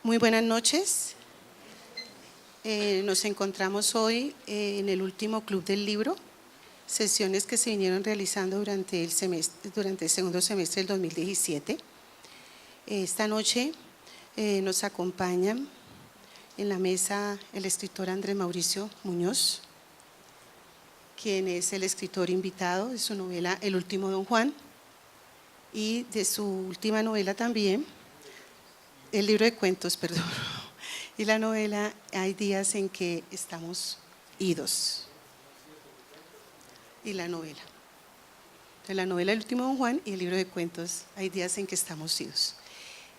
Muy buenas noches. Nos encontramos hoy en el último Club del Libro, sesiones que se vinieron realizando durante el segundo semestre del 2017. Esta noche nos acompañan en la mesa el escritor Andrés Mauricio Muñoz, quien es el escritor invitado de su novela El último Don Juan y de su última novela también, el libro de cuentos, perdón, y la novela Hay días en que estamos idos. Y la novela. Entonces, la novela El último Don Juan y el libro de cuentos Hay días en que estamos idos.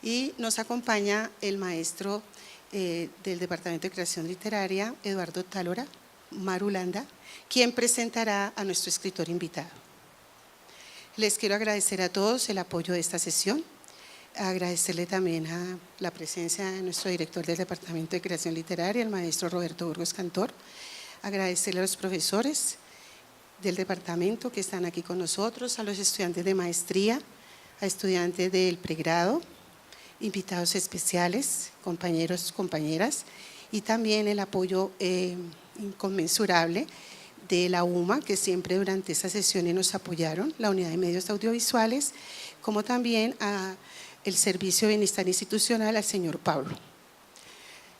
Y nos acompaña el maestro del Departamento de Creación Literaria, Eduardo Tálora Marulanda, quien presentará a nuestro escritor invitado. Les quiero agradecer a todos el apoyo de esta sesión. Agradecerle también a la presencia de nuestro director del Departamento de Creación Literaria, el maestro Roberto Burgos Cantor. Agradecerle a los profesores del departamento que están aquí con nosotros, a los estudiantes de maestría, a estudiantes del pregrado, invitados especiales, compañeros, compañeras, y también el apoyo inconmensurable de la UMA, que siempre durante estas sesiones nos apoyaron, la Unidad de Medios Audiovisuales, como también a el Servicio de Bienestar Institucional, al señor Pablo.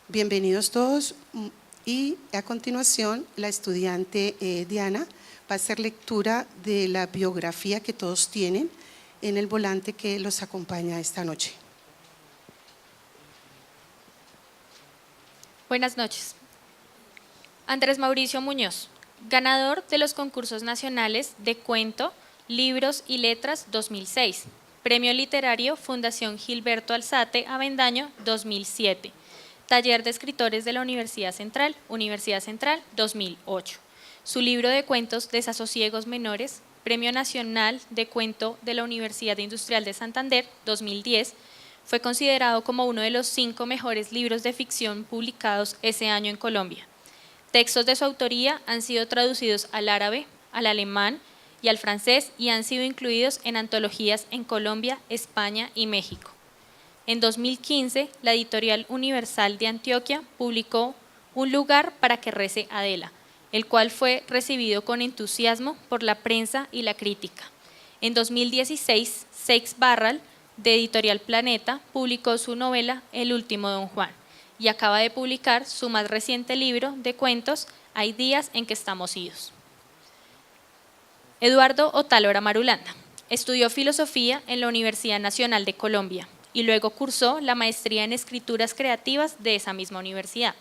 Bienvenidos todos, y a continuación la estudiante Diana va a hacer lectura de la biografía que todos tienen en el volante que los acompaña esta noche. Buenas noches. Andrés Mauricio Muñoz, ganador de los concursos nacionales de cuento, libros y letras 2006. Premio Literario Fundación Gilberto Alzate Avendaño 2007. Taller de Escritores de la Universidad Central 2008. Su libro de cuentos Desasosiegos Menores, Premio Nacional de Cuento de la Universidad Industrial de Santander 2010, fue considerado como uno de los 5 mejores libros de ficción publicados ese año en Colombia. Textos de su autoría han sido traducidos al árabe, al alemán y al francés y han sido incluidos en antologías en Colombia, España y México. En 2015, la editorial Universal de Antioquia publicó Un lugar para que rece Adela, el cual fue recibido con entusiasmo por la prensa y la crítica. En 2016, Seix Barral, de Editorial Planeta, publicó su novela El último Don Juan y acaba de publicar su más reciente libro de cuentos Hay días en que estamos idos. Eduardo Otálora Marulanda estudió filosofía en la Universidad Nacional de Colombia y luego cursó la maestría en escrituras creativas de esa misma universidad.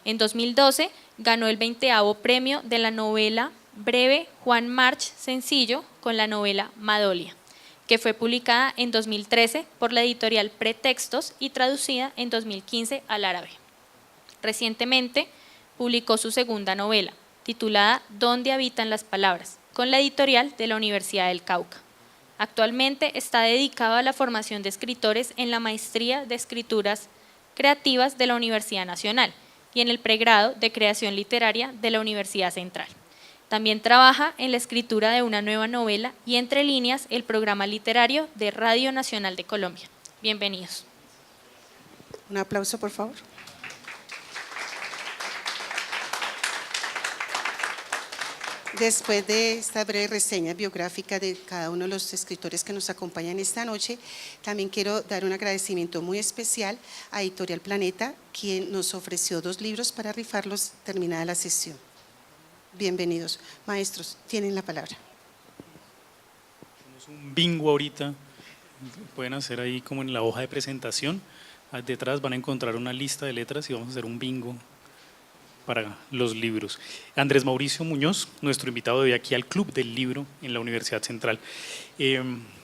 En 2012 ganó el 20º premio de la novela breve Juan March Sencillo con la novela Madolia, que fue publicada en 2013 por la editorial Pretextos y traducida en 2015 al árabe. Recientemente publicó su segunda novela, titulada ¿Dónde habitan las palabras?, con la editorial de la Universidad del Cauca. Actualmente está dedicado a la formación de escritores en la Maestría de Escrituras Creativas de la Universidad Nacional y en el pregrado de Creación Literaria de la Universidad Central. También trabaja en la escritura de una nueva novela y entre líneas el programa literario de Radio Nacional de Colombia. Bienvenidos. Un aplauso, por favor. Después de esta breve reseña biográfica de cada uno de los escritores que nos acompañan esta noche, también quiero dar un agradecimiento muy especial a Editorial Planeta, quien nos ofreció 2 libros para rifarlos terminada la sesión. Bienvenidos. Maestros, tienen la palabra. Tenemos un bingo ahorita, pueden hacer ahí como en la hoja de presentación, detrás van a encontrar una lista de letras y vamos a hacer un bingo para los libros. Andrés Mauricio Muñoz, nuestro invitado de hoy aquí al Club del Libro en la Universidad Central.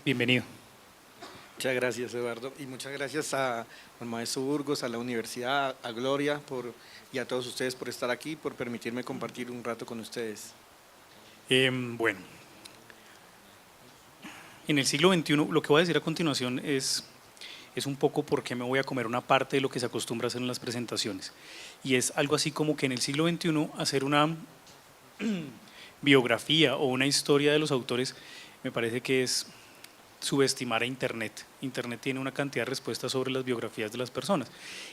Bienvenido. Muchas gracias, Eduardo, y muchas gracias al maestro Burgos, a la universidad, a Gloria y a todos ustedes por estar aquí, por permitirme compartir un rato con ustedes. Bueno, en el siglo XXI, lo que voy a decir a continuación es un poco porque me voy a comer una parte de lo que se acostumbra a hacer en las presentaciones. Y es algo así como que en el siglo XXI hacer una biografía o una historia de los autores me parece que es subestimar a Internet. Internet tiene una cantidad de respuestas sobre las biografías de las personas.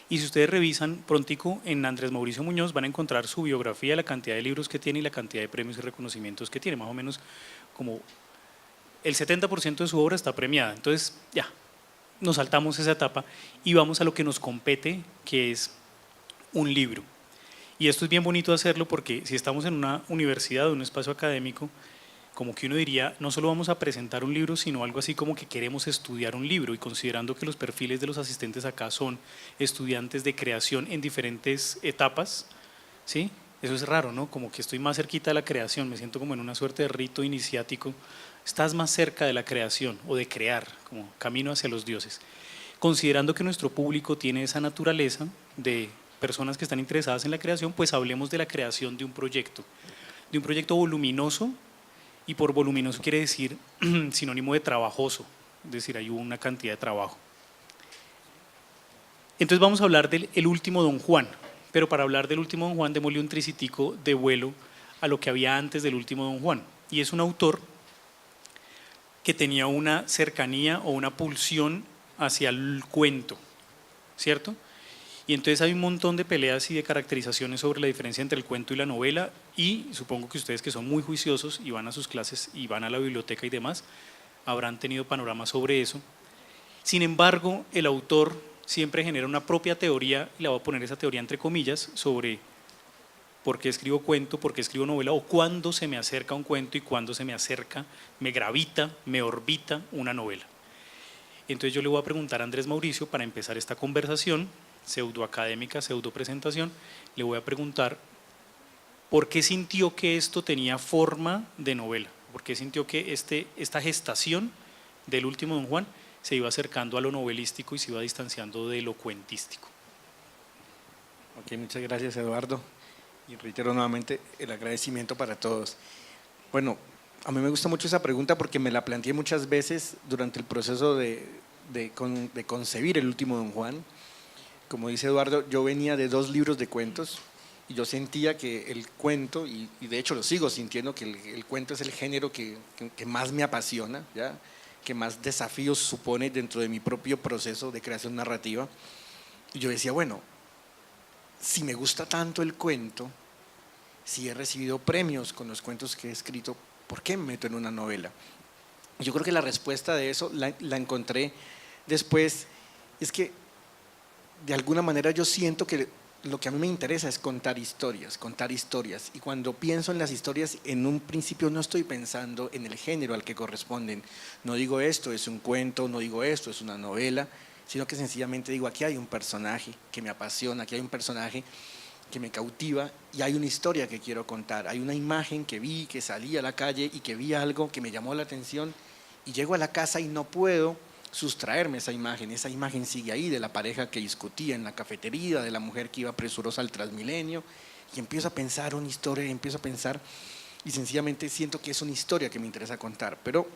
Y si ustedes revisan prontico en Andrés Mauricio Muñoz van a encontrar su biografía, la cantidad de libros que tiene y la cantidad de premios y reconocimientos que tiene. Más o menos como el 70% de su obra está premiada. Entonces ya, nos saltamos esa etapa y vamos a lo que nos compete, que es un libro. Y esto es bien bonito hacerlo porque si estamos en una universidad o un espacio académico, como que uno diría, no solo vamos a presentar un libro, sino algo así como que queremos estudiar un libro, y considerando que los perfiles de los asistentes acá son estudiantes de creación en diferentes etapas, ¿sí? Eso es raro, ¿no? Como que estoy más cerquita de la creación, me siento como en una suerte de rito iniciático, estás más cerca de la creación o de crear, como camino hacia los dioses. Considerando que nuestro público tiene esa naturaleza de personas que están interesadas en la creación, pues hablemos de la creación de un proyecto voluminoso. Y por voluminoso quiere decir sinónimo de trabajoso, es decir, hay una cantidad de trabajo. Entonces vamos a hablar del último Don Juan, pero para hablar del último Don Juan démosle un tricitico de vuelo a lo que había antes del último Don Juan. Y es un autor que tenía una cercanía o una pulsión hacia el cuento, ¿cierto? Y entonces hay un montón de peleas y de caracterizaciones sobre la diferencia entre el cuento y la novela, y supongo que ustedes que son muy juiciosos y van a sus clases y van a la biblioteca y demás, habrán tenido panoramas sobre eso. Sin embargo, el autor siempre genera una propia teoría, y la voy a poner esa teoría entre comillas, sobre por qué escribo cuento, por qué escribo novela, o cuándo se me acerca un cuento y cuándo se me acerca, me gravita, me orbita una novela. Entonces yo le voy a preguntar a Andrés Mauricio, para empezar esta conversación pseudoacadémica, pseudo presentación, le voy a preguntar por qué sintió que esto tenía forma de novela, por qué sintió que esta gestación del último Don Juan se iba acercando a lo novelístico y se iba distanciando de lo cuentístico. Ok, muchas gracias, Eduardo, y reitero nuevamente el agradecimiento para todos. Bueno, a mí me gusta mucho esa pregunta porque me la planteé muchas veces durante el proceso de concebir el último Don Juan. Como dice Eduardo, yo venía de 2 libros de cuentos y yo sentía que el cuento, y de hecho lo sigo sintiendo, que el cuento es el género que más me apasiona, ¿ya? Que más desafíos supone dentro de mi propio proceso de creación narrativa. Y yo decía, bueno, si me gusta tanto el cuento, si he recibido premios con los cuentos que he escrito, ¿por qué me meto en una novela? Yo creo que la respuesta de eso la encontré después. Es que de alguna manera yo siento que lo que a mí me interesa es contar historias, y cuando pienso en las historias, en un principio no estoy pensando en el género al que corresponden, no digo esto es un cuento, no digo esto es una novela, sino que sencillamente digo, aquí hay un personaje que me apasiona, aquí hay un personaje que me cautiva y hay una historia que quiero contar, hay una imagen que vi, que salí a la calle y que vi algo que me llamó la atención y llego a la casa y no puedo sustraerme esa imagen sigue ahí, de la pareja que discutía en la cafetería, de la mujer que iba presurosa al Transmilenio, y empiezo a pensar una historia, y sencillamente siento que es una historia que me interesa contar, pero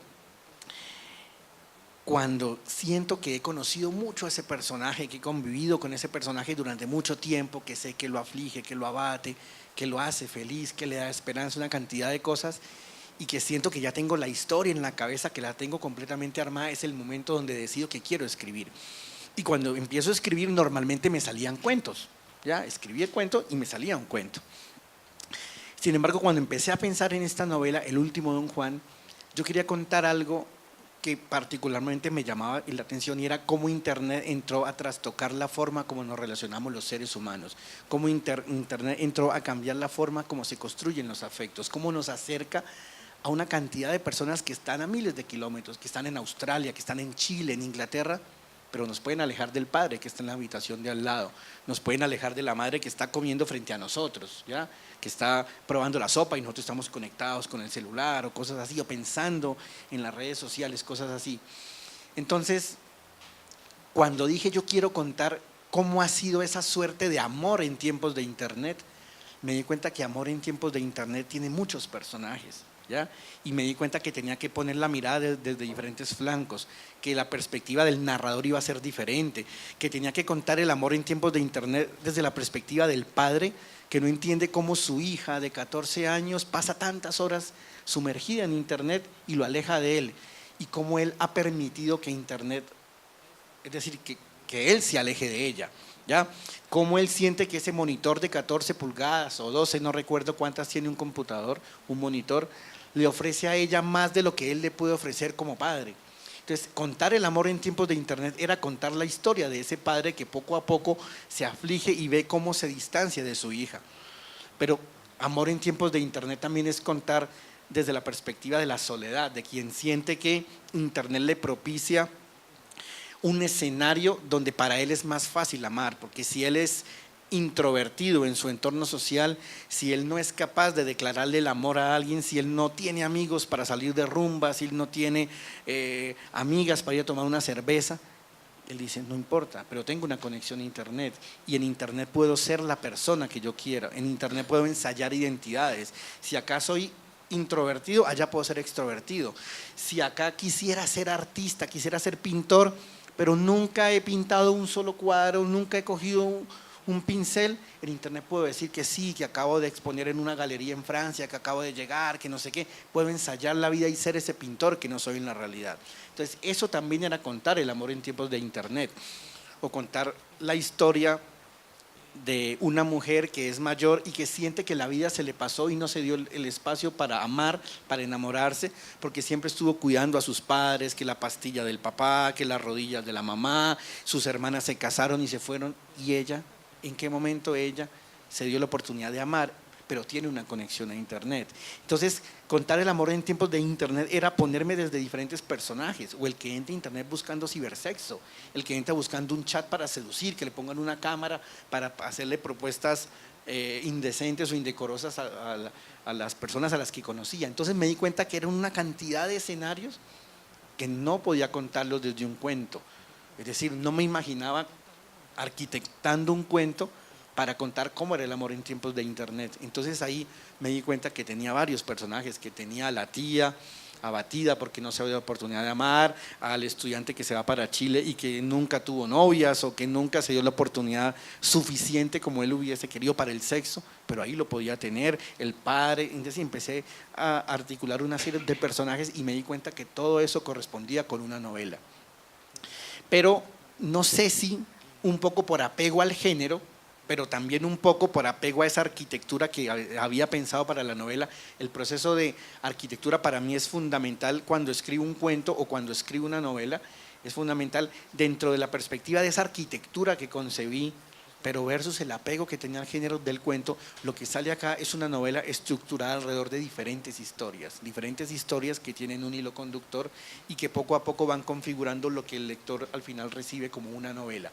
cuando siento que he conocido mucho a ese personaje, que he convivido con ese personaje durante mucho tiempo, que sé que lo aflige, que lo abate, que lo hace feliz, que le da esperanza, una cantidad de cosas, y que siento que ya tengo la historia en la cabeza, que la tengo completamente armada, es el momento donde decido que quiero escribir. Y cuando empiezo a escribir, normalmente me salían cuentos, ¿ya? Escribí el cuento y me salía un cuento. Sin embargo, cuando empecé a pensar en esta novela, El último Don Juan, yo quería contar algo que particularmente me llamaba la atención, y era cómo Internet entró a trastocar la forma como nos relacionamos los seres humanos, cómo Internet entró a cambiar la forma como se construyen los afectos, cómo nos acerca a una cantidad de personas que están a miles de kilómetros, que están en Australia, que están en Chile, en Inglaterra, pero nos pueden alejar del padre que está en la habitación de al lado, nos pueden alejar de la madre que está comiendo frente a nosotros, ¿ya? Que está probando la sopa y nosotros estamos conectados con el celular o cosas así, o pensando en las redes sociales, cosas así. Entonces, cuando dije yo quiero contar cómo ha sido esa suerte de amor en tiempos de Internet, me di cuenta que amor en tiempos de Internet tiene muchos personajes, ¿ya? Y me di cuenta que tenía que poner la mirada desde diferentes flancos, que la perspectiva del narrador iba a ser diferente, que tenía que contar el amor en tiempos de Internet desde la perspectiva del padre, que no entiende cómo su hija de 14 años pasa tantas horas sumergida en Internet y lo aleja de él. y cómo él ha permitido que Internet, es decir, que él se aleje de ella, ¿ya? Cómo él siente que ese monitor de 14 pulgadas o 12, no recuerdo cuántas tiene un computador, un monitor, le ofrece a ella más de lo que él le puede ofrecer como padre. Entonces, contar el amor en tiempos de Internet era contar la historia de ese padre que poco a poco se aflige y ve cómo se distancia de su hija. Pero amor en tiempos de Internet también es contar desde la perspectiva de la soledad, de quien siente que Internet le propicia un escenario donde para él es más fácil amar, porque si él es introvertido en su entorno social, si él no es capaz de declararle el amor a alguien, si él no tiene amigos para salir de rumba, si él no tiene amigas para ir a tomar una cerveza, él dice, no importa, pero tengo una conexión a Internet y en Internet puedo ser la persona que yo quiera, en Internet puedo ensayar identidades. Si acá soy introvertido, allá puedo ser extrovertido. Si acá quisiera ser artista, quisiera ser pintor, pero nunca he pintado un solo cuadro, nunca he cogido un pincel, en Internet puedo decir que sí, que acabo de exponer en una galería en Francia, que acabo de llegar, que no sé qué, puedo ensayar la vida y ser ese pintor que no soy en la realidad. Entonces eso también era contar el amor en tiempos de Internet, o contar la historia de una mujer que es mayor y que siente que la vida se le pasó y no se dio el espacio para amar, para enamorarse, porque siempre estuvo cuidando a sus padres, que la pastilla del papá, que las rodillas de la mamá, sus hermanas se casaron y se fueron, y ella, ¿en qué momento ella se dio la oportunidad de amar? Pero tiene una conexión a Internet. Entonces, contar el amor en tiempos de Internet era ponerme desde diferentes personajes, o el que entra a Internet buscando cibersexo, el que entra buscando un chat para seducir, que le pongan una cámara para hacerle propuestas indecentes o indecorosas a las personas a las que conocía. Entonces me di cuenta que era una cantidad de escenarios que no podía contarlos desde un cuento. Es decir, no me imaginaba arquitectando un cuento para contar cómo era el amor en tiempos de Internet. Entonces ahí me di cuenta que tenía varios personajes, que tenía a la tía abatida porque no se había dado oportunidad de amar, al estudiante que se va para Chile y que nunca tuvo novias o que nunca se dio la oportunidad suficiente como él hubiese querido para el sexo, pero ahí lo podía tener, el padre. Entonces empecé a articular una serie de personajes y me di cuenta que todo eso correspondía con una novela. Pero no sé si un poco por apego al género, pero también un poco por apego a esa arquitectura que había pensado para la novela. El proceso de arquitectura para mí es fundamental cuando escribo un cuento o cuando escribo una novela, es fundamental dentro de la perspectiva de esa arquitectura que concebí, pero versus el apego que tenía al género del cuento. Lo que sale acá es una novela estructurada alrededor de diferentes historias que tienen un hilo conductor y que poco a poco van configurando lo que el lector al final recibe como una novela.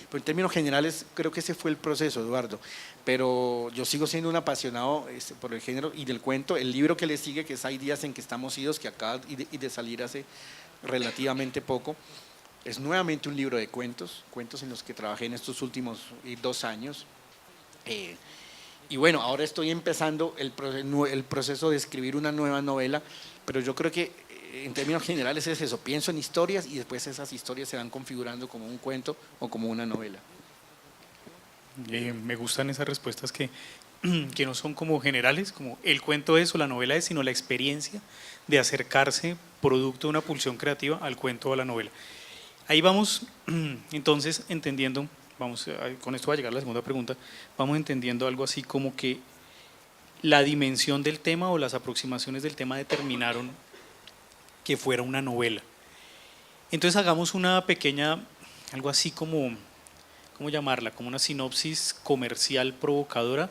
Pero en términos generales creo que ese fue el proceso, Eduardo, pero yo sigo siendo un apasionado por el género y del cuento. El libro que le sigue, que es Hay días en que estamos idos, que acaba de salir hace relativamente poco, es nuevamente un libro de cuentos en los que trabajé en estos últimos 2 años. Y bueno, ahora estoy empezando el proceso de escribir una nueva novela, pero yo creo que en términos generales es eso, pienso en historias y después esas historias se van configurando como un cuento o como una novela. Me gustan esas respuestas que no son como generales, como el cuento es o la novela es, sino la experiencia de acercarse producto de una pulsión creativa al cuento o a la novela. Ahí vamos entonces entendiendo, con esto va a llegar la segunda pregunta, vamos entendiendo algo así como que la dimensión del tema o las aproximaciones del tema determinaron que fuera una novela. Entonces hagamos una pequeña, algo así como, ¿cómo llamarla? Como una sinopsis comercial provocadora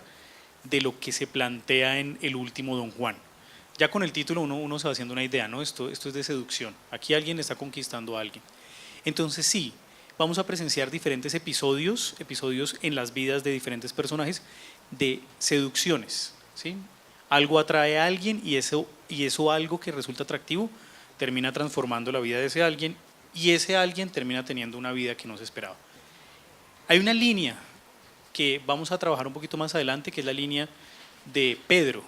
de lo que se plantea en El último Don Juan. Ya con el título uno se va haciendo una idea, ¿no? Esto es de seducción, aquí alguien está conquistando a alguien. Entonces sí, vamos a presenciar diferentes episodios en las vidas de diferentes personajes de seducciones, ¿sí? Algo atrae a alguien y eso algo que resulta atractivo termina transformando la vida de ese alguien y ese alguien termina teniendo una vida que no se esperaba. Hay una línea que vamos a trabajar un poquito más adelante, que es la línea de Pedro.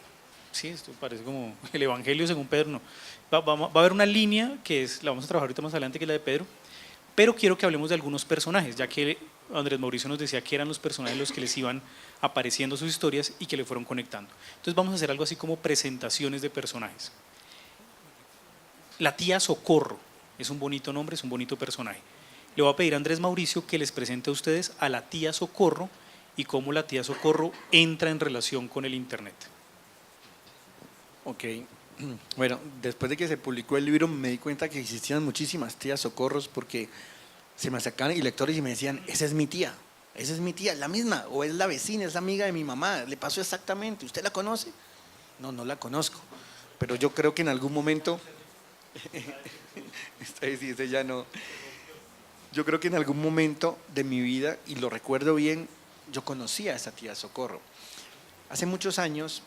Sí, esto parece como el Evangelio según Pedro, no. Va a haber una línea la vamos a trabajar ahorita más adelante, que es la de Pedro, pero quiero que hablemos de algunos personajes, ya que Andrés Mauricio nos decía que eran los personajes los que les iban apareciendo sus historias y que le fueron conectando. Entonces vamos a hacer algo así como presentaciones de personajes. La tía Socorro, es un bonito nombre, es un bonito personaje. Le voy a pedir a Andrés Mauricio que les presente a ustedes a la tía Socorro y cómo la tía Socorro entra en relación con el Internet. Ok, bueno, después de que se publicó el libro me di cuenta que existían muchísimas tías Socorros porque se me acercaban y lectores y me decían, esa es mi tía, la misma, o es la vecina, es amiga de mi mamá, le pasó exactamente, ¿usted la conoce? No, no la conozco, pero yo creo que en algún momento, dice ya no, yo creo que en algún momento de mi vida, y lo recuerdo bien, yo conocí a esa tía Socorro. Hace muchos años,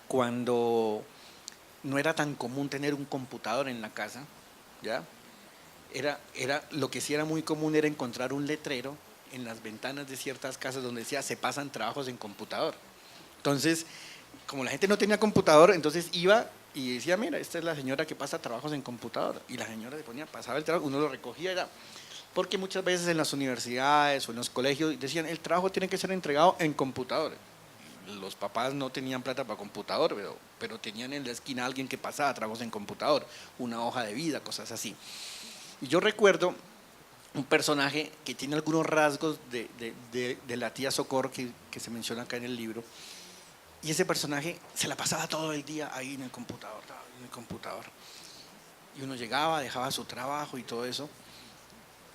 cuando no era tan común tener un computador en la casa, ¿ya? Lo que sí era muy común era encontrar un letrero en las ventanas de ciertas casas donde decía se pasan trabajos en computador. Entonces, como la gente no tenía computador, entonces iba y decía, mira, esta es la señora que pasa trabajos en computador. Y la señora se ponía, pasaba el trabajo, uno lo recogía, era, porque muchas veces en las universidades o en los colegios decían, el trabajo tiene que ser entregado en computador. Los papás no tenían plata para computador, pero tenían en la esquina a alguien que pasaba trabajos en computador, una hoja de vida, cosas así. Y yo recuerdo un personaje que tiene algunos rasgos de la tía Socorro que se menciona acá en el libro, y ese personaje se la pasaba todo el día ahí en el computador, y uno llegaba, dejaba su trabajo y todo eso,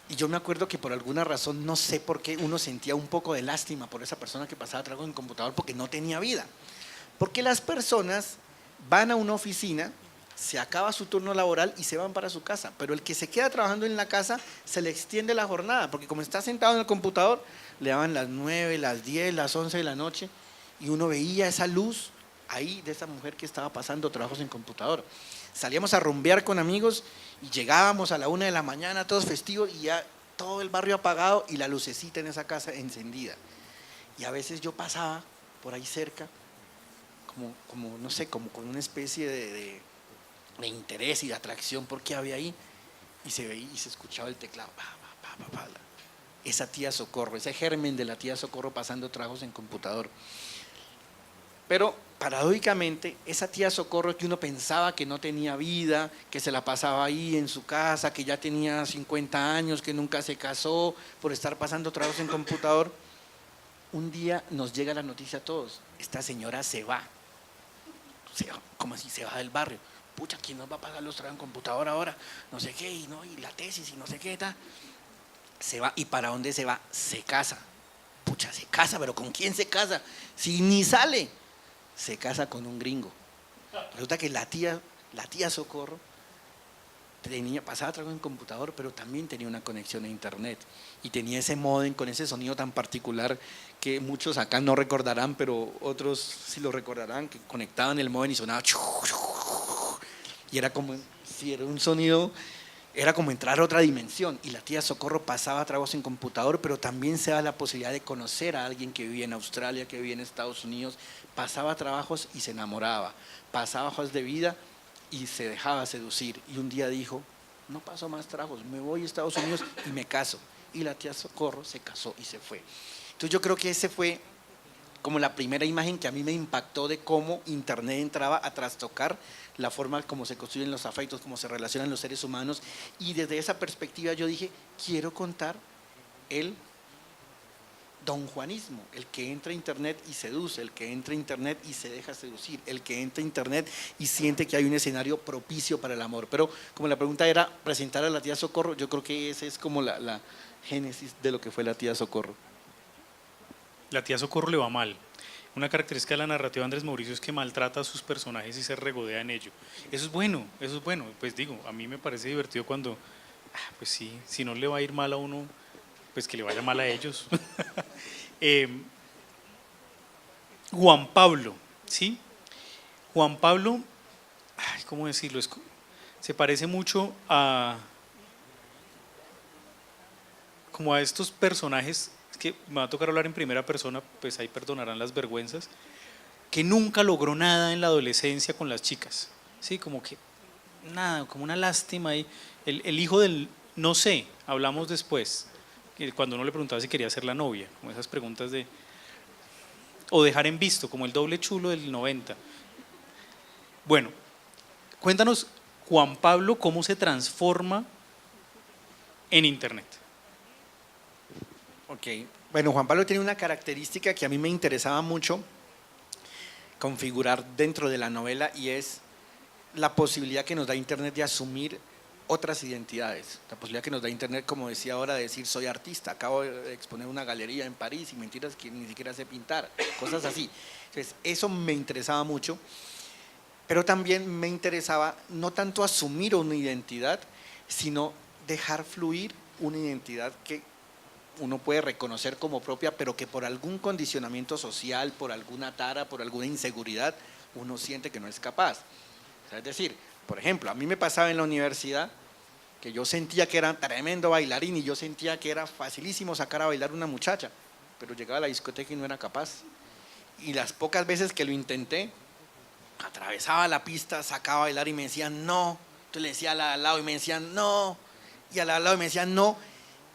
y yo me acuerdo que por alguna razón, no sé por qué, uno sentía un poco de lástima por esa persona que pasaba trabajo en el computador porque no tenía vida, porque las personas van a una oficina, se acaba su turno laboral y se van para su casa, pero el que se queda trabajando en la casa se le extiende la jornada, porque como está sentado en el computador, le daban las 9, las 10, las 11 de la noche, y uno veía esa luz ahí de esa mujer que estaba pasando trabajos en computador. Salíamos a rumbear con amigos y llegábamos a la 1 de la mañana, todos festivos, y ya todo el barrio apagado y la lucecita en esa casa encendida. Y a veces yo pasaba por ahí cerca, como no sé, como con una especie de interés y de atracción por qué había ahí, y se veía y se escuchaba el teclado, esa tía Socorro, ese germen de la tía Socorro pasando trabajos en computador. Pero paradójicamente, esa tía Socorro que uno pensaba que no tenía vida, que se la pasaba ahí en su casa, que ya tenía 50 años, que nunca se casó por estar pasando trabajos en computador, un día nos llega la noticia a todos, esta señora se va, ¿cómo así se va del barrio? Pucha, ¿quién nos va a pagar los trabajos en computador ahora? No sé qué, y la tesis, y no sé qué, tal. Se va, ¿y para dónde se va? Se casa. Pucha, se casa, pero ¿con quién se casa? Si ni sale. Se casa con un gringo. Resulta que la tía Socorro pasaba trabajo en computador, pero también tenía una conexión a internet y tenía ese módem con ese sonido tan particular que muchos acá no recordarán, pero otros sí lo recordarán, que conectaban el módem y sonaba y era como si era un sonido, era como entrar a otra dimensión. Y la tía Socorro pasaba trabajos en computador, pero también se daba la posibilidad de conocer a alguien que vivía en Australia, que vivía en Estados Unidos, pasaba trabajos y se enamoraba, pasaba hojas de vida y se dejaba seducir. Y un día dijo, no paso más trabajos, me voy a Estados Unidos y me caso. Y la tía Socorro se casó y se fue. Entonces yo creo que ese fue como la primera imagen que a mí me impactó de cómo Internet entraba a trastocar la forma como se construyen los afectos, cómo se relacionan los seres humanos, y desde esa perspectiva yo dije, quiero contar el don Juanismo, el que entra a Internet y seduce, el que entra a Internet y se deja seducir, el que entra a Internet y siente que hay un escenario propicio para el amor. Pero como la pregunta era presentar a la tía Socorro, yo creo que esa es como la génesis de lo que fue la tía Socorro. La tía Socorro le va mal. Una característica de la narrativa de Andrés Mauricio es que maltrata a sus personajes y se regodea en ello. Eso es bueno, eso es bueno. Pues digo, a mí me parece divertido cuando, pues sí, si no le va a ir mal a uno, pues que le vaya mal a ellos. Juan Pablo, ¿sí? Juan Pablo, ¿cómo decirlo? Se parece mucho como a estos personajes, es que me va a tocar hablar en primera persona, pues ahí perdonarán las vergüenzas, que nunca logró nada en la adolescencia con las chicas, ¿sí? Como que nada, como una lástima ahí. El hijo del no sé, hablamos después, cuando uno le preguntaba si quería ser la novia, como esas preguntas de, o dejar en visto, como el doble chulo del 90. Bueno, cuéntanos, Juan Pablo, ¿cómo se transforma en Internet? Ok, bueno, Juan Pablo tiene una característica que a mí me interesaba mucho configurar dentro de la novela y es la posibilidad que nos da Internet de asumir otras identidades, la posibilidad que nos da Internet, como decía ahora, de decir soy artista, acabo de exponer una galería en París y mentiras que ni siquiera sé pintar, cosas así. Entonces, eso me interesaba mucho, pero también me interesaba no tanto asumir una identidad, sino dejar fluir una identidad que uno puede reconocer como propia, pero que por algún condicionamiento social, por alguna tara, por alguna inseguridad, uno siente que no es capaz. O sea, es decir, por ejemplo, a mí me pasaba en la universidad que yo sentía que era tremendo bailarín y yo sentía que era facilísimo sacar a bailar una muchacha, pero llegaba a la discoteca y no era capaz. Y las pocas veces que lo intenté, atravesaba la pista, sacaba a bailar y me decían no, entonces le decía al lado y me decían no, y al lado y me decían no,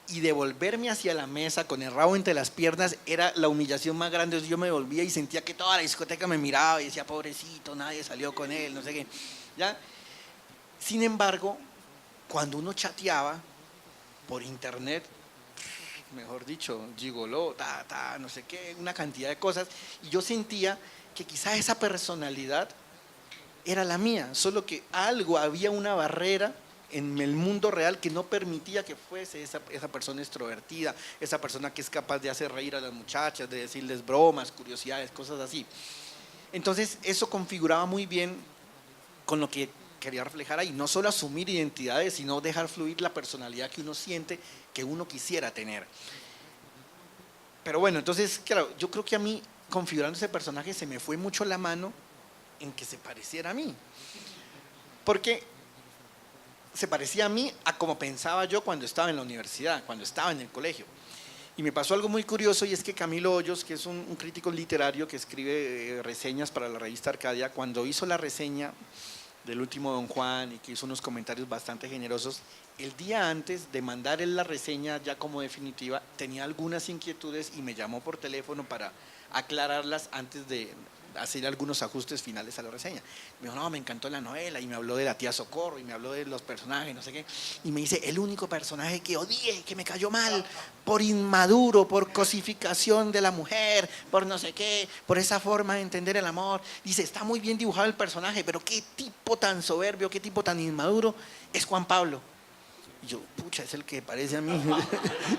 y devolverme hacia la mesa con el rabo entre las piernas era la humillación más grande. Entonces yo me volvía y sentía que toda la discoteca me miraba y decía pobrecito, nadie salió con él, no sé qué, ¿ya? Sin embargo, cuando uno chateaba por internet, mejor dicho, gigoló, no sé qué, una cantidad de cosas, y yo sentía que quizás esa personalidad era la mía, solo que algo, había una barrera en el mundo real que no permitía que fuese esa persona extrovertida, esa persona que es capaz de hacer reír a las muchachas, de decirles bromas, curiosidades, cosas así. Entonces eso configuraba muy bien con lo que quería reflejar ahí, no solo asumir identidades, sino dejar fluir la personalidad que uno siente que uno quisiera tener. Pero bueno, entonces, claro, yo creo que a mí, configurando ese personaje, se me fue mucho la mano en que se pareciera a mí. Porque se parecía a mí a como pensaba yo cuando estaba en la universidad, cuando estaba en el colegio. Y me pasó algo muy curioso, y es que Camilo Hoyos, que es un crítico literario que escribe reseñas para la revista Arcadia, cuando hizo la reseña del último Don Juan y que hizo unos comentarios bastante generosos, el día antes de mandar él la reseña ya como definitiva, tenía algunas inquietudes y me llamó por teléfono para aclararlas antes de hacer algunos ajustes finales a la reseña. Me dijo, no, me encantó la novela, y me habló de la tía Socorro, y me habló de los personajes, no sé qué, y me dice, el único personaje que odié, que me cayó mal, por inmaduro, por cosificación de la mujer, por no sé qué, por esa forma de entender el amor, dice, está muy bien dibujado el personaje, pero qué tipo tan soberbio, qué tipo tan inmaduro, es Juan Pablo. Y yo, pucha, es el que parece a mí,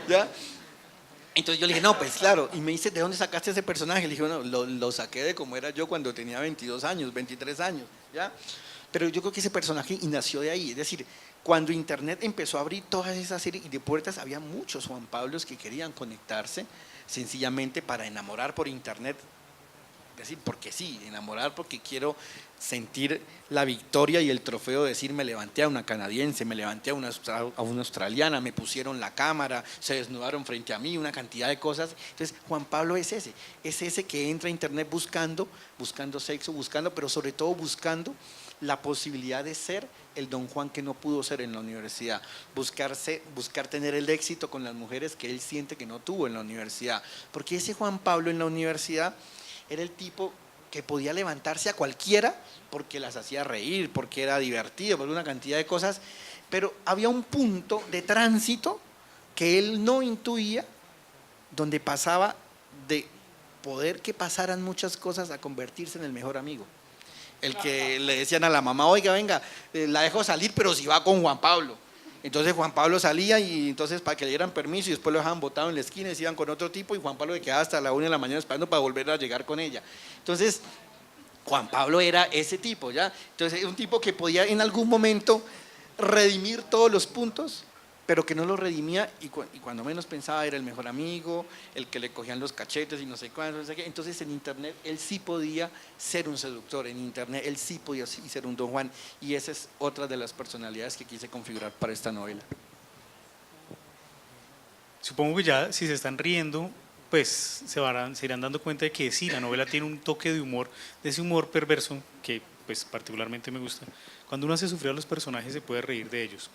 ¿ya? Entonces yo le dije, no, pues claro, y me dice, ¿de dónde sacaste ese personaje? Le dije, bueno, lo saqué de cómo era yo cuando tenía 22 años, 23 años, ¿ya? Pero yo creo que ese personaje y nació de ahí, es decir, cuando internet empezó a abrir todas esas series de puertas, había muchos Juan Pablos que querían conectarse sencillamente para enamorar por internet, es decir, porque sí, enamorar porque quiero sentir la victoria y el trofeo de decir me levanté a una canadiense, me levanté a una australiana, me pusieron la cámara, se desnudaron frente a mí, una cantidad de cosas. Entonces Juan Pablo es ese que entra a internet buscando sexo, pero sobre todo buscando la posibilidad de ser el Don Juan que no pudo ser en la universidad, buscar tener el éxito con las mujeres que él siente que no tuvo en la universidad, porque ese Juan Pablo en la universidad era el tipo que podía levantarse a cualquiera porque las hacía reír, porque era divertido, por una cantidad de cosas, pero había un punto de tránsito que él no intuía, donde pasaba de poder que pasaran muchas cosas a convertirse en el mejor amigo. El que le decían a la mamá, oiga, venga, la dejo salir, pero si va con Juan Pablo. Entonces Juan Pablo salía y entonces para que le dieran permiso y después lo dejaban botado en la esquina y se iban con otro tipo y Juan Pablo se quedaba hasta la 1 de la mañana esperando para volver a llegar con ella. Entonces Juan Pablo era ese tipo, ¿ya? Entonces un tipo que podía en algún momento redimir todos los puntos, pero que no lo redimía y cuando menos pensaba era el mejor amigo, el que le cogían los cachetes y no sé cuánto, no sé qué. Entonces en internet él sí podía ser un seductor, en internet él sí podía ser un Don Juan, y esa es otra de las personalidades que quise configurar para esta novela. Supongo que ya si se están riendo, pues se irán dando cuenta de que sí, la novela tiene un toque de humor, de ese humor perverso que pues particularmente me gusta. Cuando uno hace sufrir a los personajes se puede reír de ellos.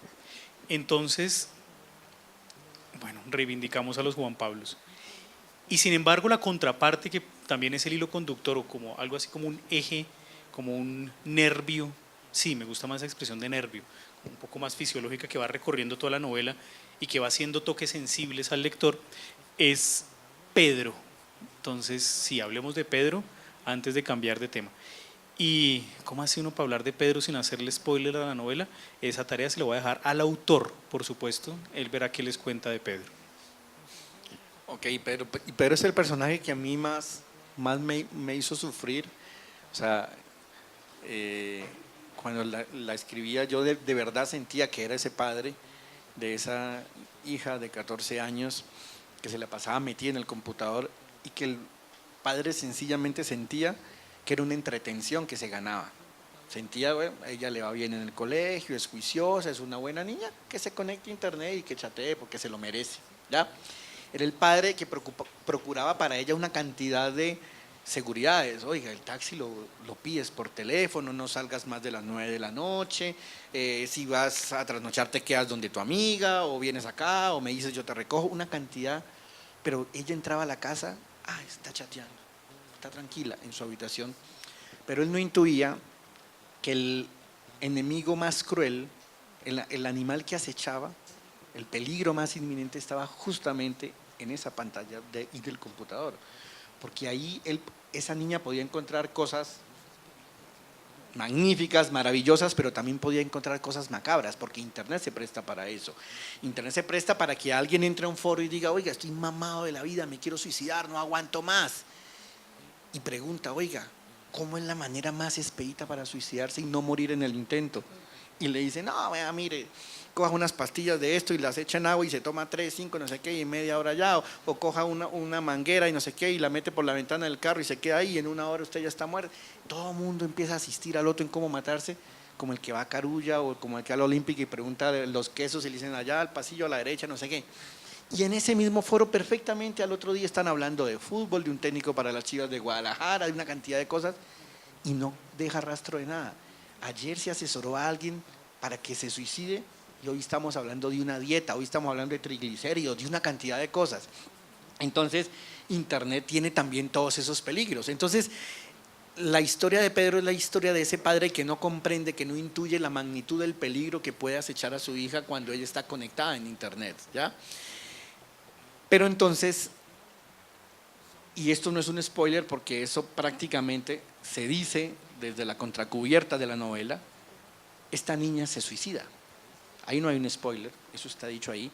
Entonces, bueno, reivindicamos a los Juan Pablos. Y sin embargo, la contraparte, que también es el hilo conductor o como algo así como un eje, como un nervio Sí, me gusta más esa expresión de nervio, un poco más fisiológica que va recorriendo toda la novela y que va haciendo toques sensibles al lector, es Pedro. Entonces, sí, hablemos de Pedro antes de cambiar de tema. ¿Y cómo hace uno para hablar de Pedro sin hacerle spoiler a la novela? Esa tarea se la voy a dejar al autor, por supuesto. Él verá qué les cuenta de Pedro. Ok, Pedro es el personaje que a mí más me hizo sufrir. O sea, cuando la escribía yo de verdad sentía que era ese padre de esa hija de 14 años que se la pasaba metida en el computador y que el padre sencillamente sentía que era una entretención que se ganaba. Sentía, bueno, a ella le va bien en el colegio, es juiciosa, es una buena niña, que se conecte a internet y que chatee porque se lo merece, ¿ya? Era el padre que procuraba para ella una cantidad de seguridades. Oiga, el taxi lo pides por teléfono, no salgas más de las 9 de la noche, si vas a trasnochar te quedas donde tu amiga, o vienes acá, o me dices yo te recojo, una cantidad. Pero ella entraba a la casa, está chateando, está tranquila en su habitación. Pero él no intuía que el enemigo más cruel, el animal que acechaba, el peligro más inminente estaba justamente en esa pantalla y del computador, porque ahí esa niña podía encontrar cosas magníficas, maravillosas, pero también podía encontrar cosas macabras, porque Internet se presta para eso. Internet se presta para que alguien entre a un foro y diga, oiga, estoy mamado de la vida, me quiero suicidar, no aguanto más. Y pregunta, oiga, ¿cómo es la manera más expedita para suicidarse y no morir en el intento? Y le dicen, no, vea, mire, coja unas pastillas de esto y las echa en agua y se toma 3, 5, no sé qué, y en media hora ya, o coja una manguera y no sé qué, y la mete por la ventana del carro y se queda ahí, y en una hora usted ya está muerto. Todo el mundo empieza a asistir al otro en cómo matarse, como el que va a Carulla o como el que va al Olímpico y pregunta los quesos y le dicen allá al pasillo a la derecha, no sé qué. Y en ese mismo foro perfectamente al otro día están hablando de fútbol, de un técnico para las Chivas de Guadalajara, de una cantidad de cosas, y no deja rastro de nada. Ayer se asesoró a alguien para que se suicide y hoy estamos hablando de una dieta, hoy estamos hablando de triglicéridos, de una cantidad de cosas. Entonces, Internet tiene también todos esos peligros. Entonces, la historia de Pedro es la historia de ese padre que no comprende, que no intuye la magnitud del peligro que puede acechar a su hija cuando ella está conectada en Internet, ¿ya? Pero entonces, y esto no es un spoiler porque eso prácticamente se dice desde la contracubierta de la novela, esta niña se suicida. Ahí no hay un spoiler, eso está dicho ahí.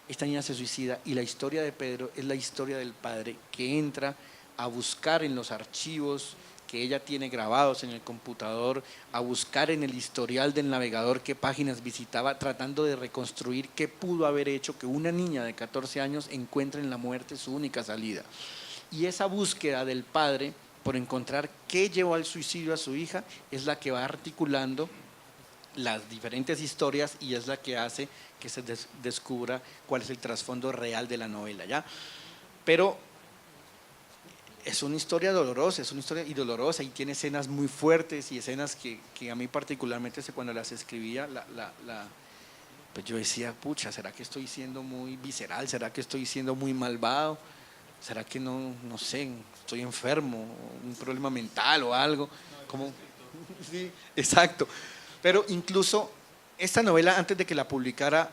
Esta niña se suicida y la historia de Pedro es la historia del padre que entra a buscar en los archivos que ella tiene grabados en el computador, a buscar en el historial del navegador qué páginas visitaba, tratando de reconstruir qué pudo haber hecho que una niña de 14 años encuentre en la muerte su única salida. Y esa búsqueda del padre por encontrar qué llevó al suicidio a su hija es la que va articulando las diferentes historias y es la que hace que se descubra cuál es el trasfondo real de la novela, ¿ya? Pero es una historia dolorosa, es una historia y dolorosa y tiene escenas muy fuertes y escenas que a mí particularmente cuando las escribía, pues yo decía, pucha, ¿será que estoy siendo muy visceral? ¿Será que estoy siendo muy malvado? ¿Será que no sé, estoy enfermo, un problema mental o algo? Como, sí, exacto. Pero incluso esta novela, antes de que la publicara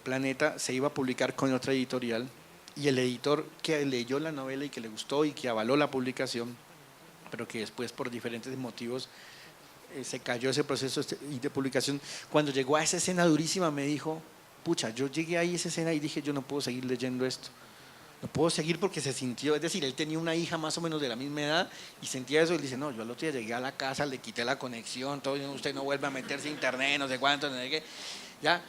Planeta, se iba a publicar con otra editorial y el editor que leyó la novela y que le gustó y que avaló la publicación, pero que después por diferentes motivos se cayó ese proceso de publicación, cuando llegó a esa escena durísima me dijo, pucha, yo llegué ahí a esa escena y dije, yo no puedo seguir leyendo esto. No puedo seguir porque se sintió, es decir, él tenía una hija más o menos de la misma edad y sentía eso y dice, no, yo al otro día llegué a la casa, le quité la conexión, todo, usted no vuelve a meterse a internet, no sé cuánto, no sé qué, ya,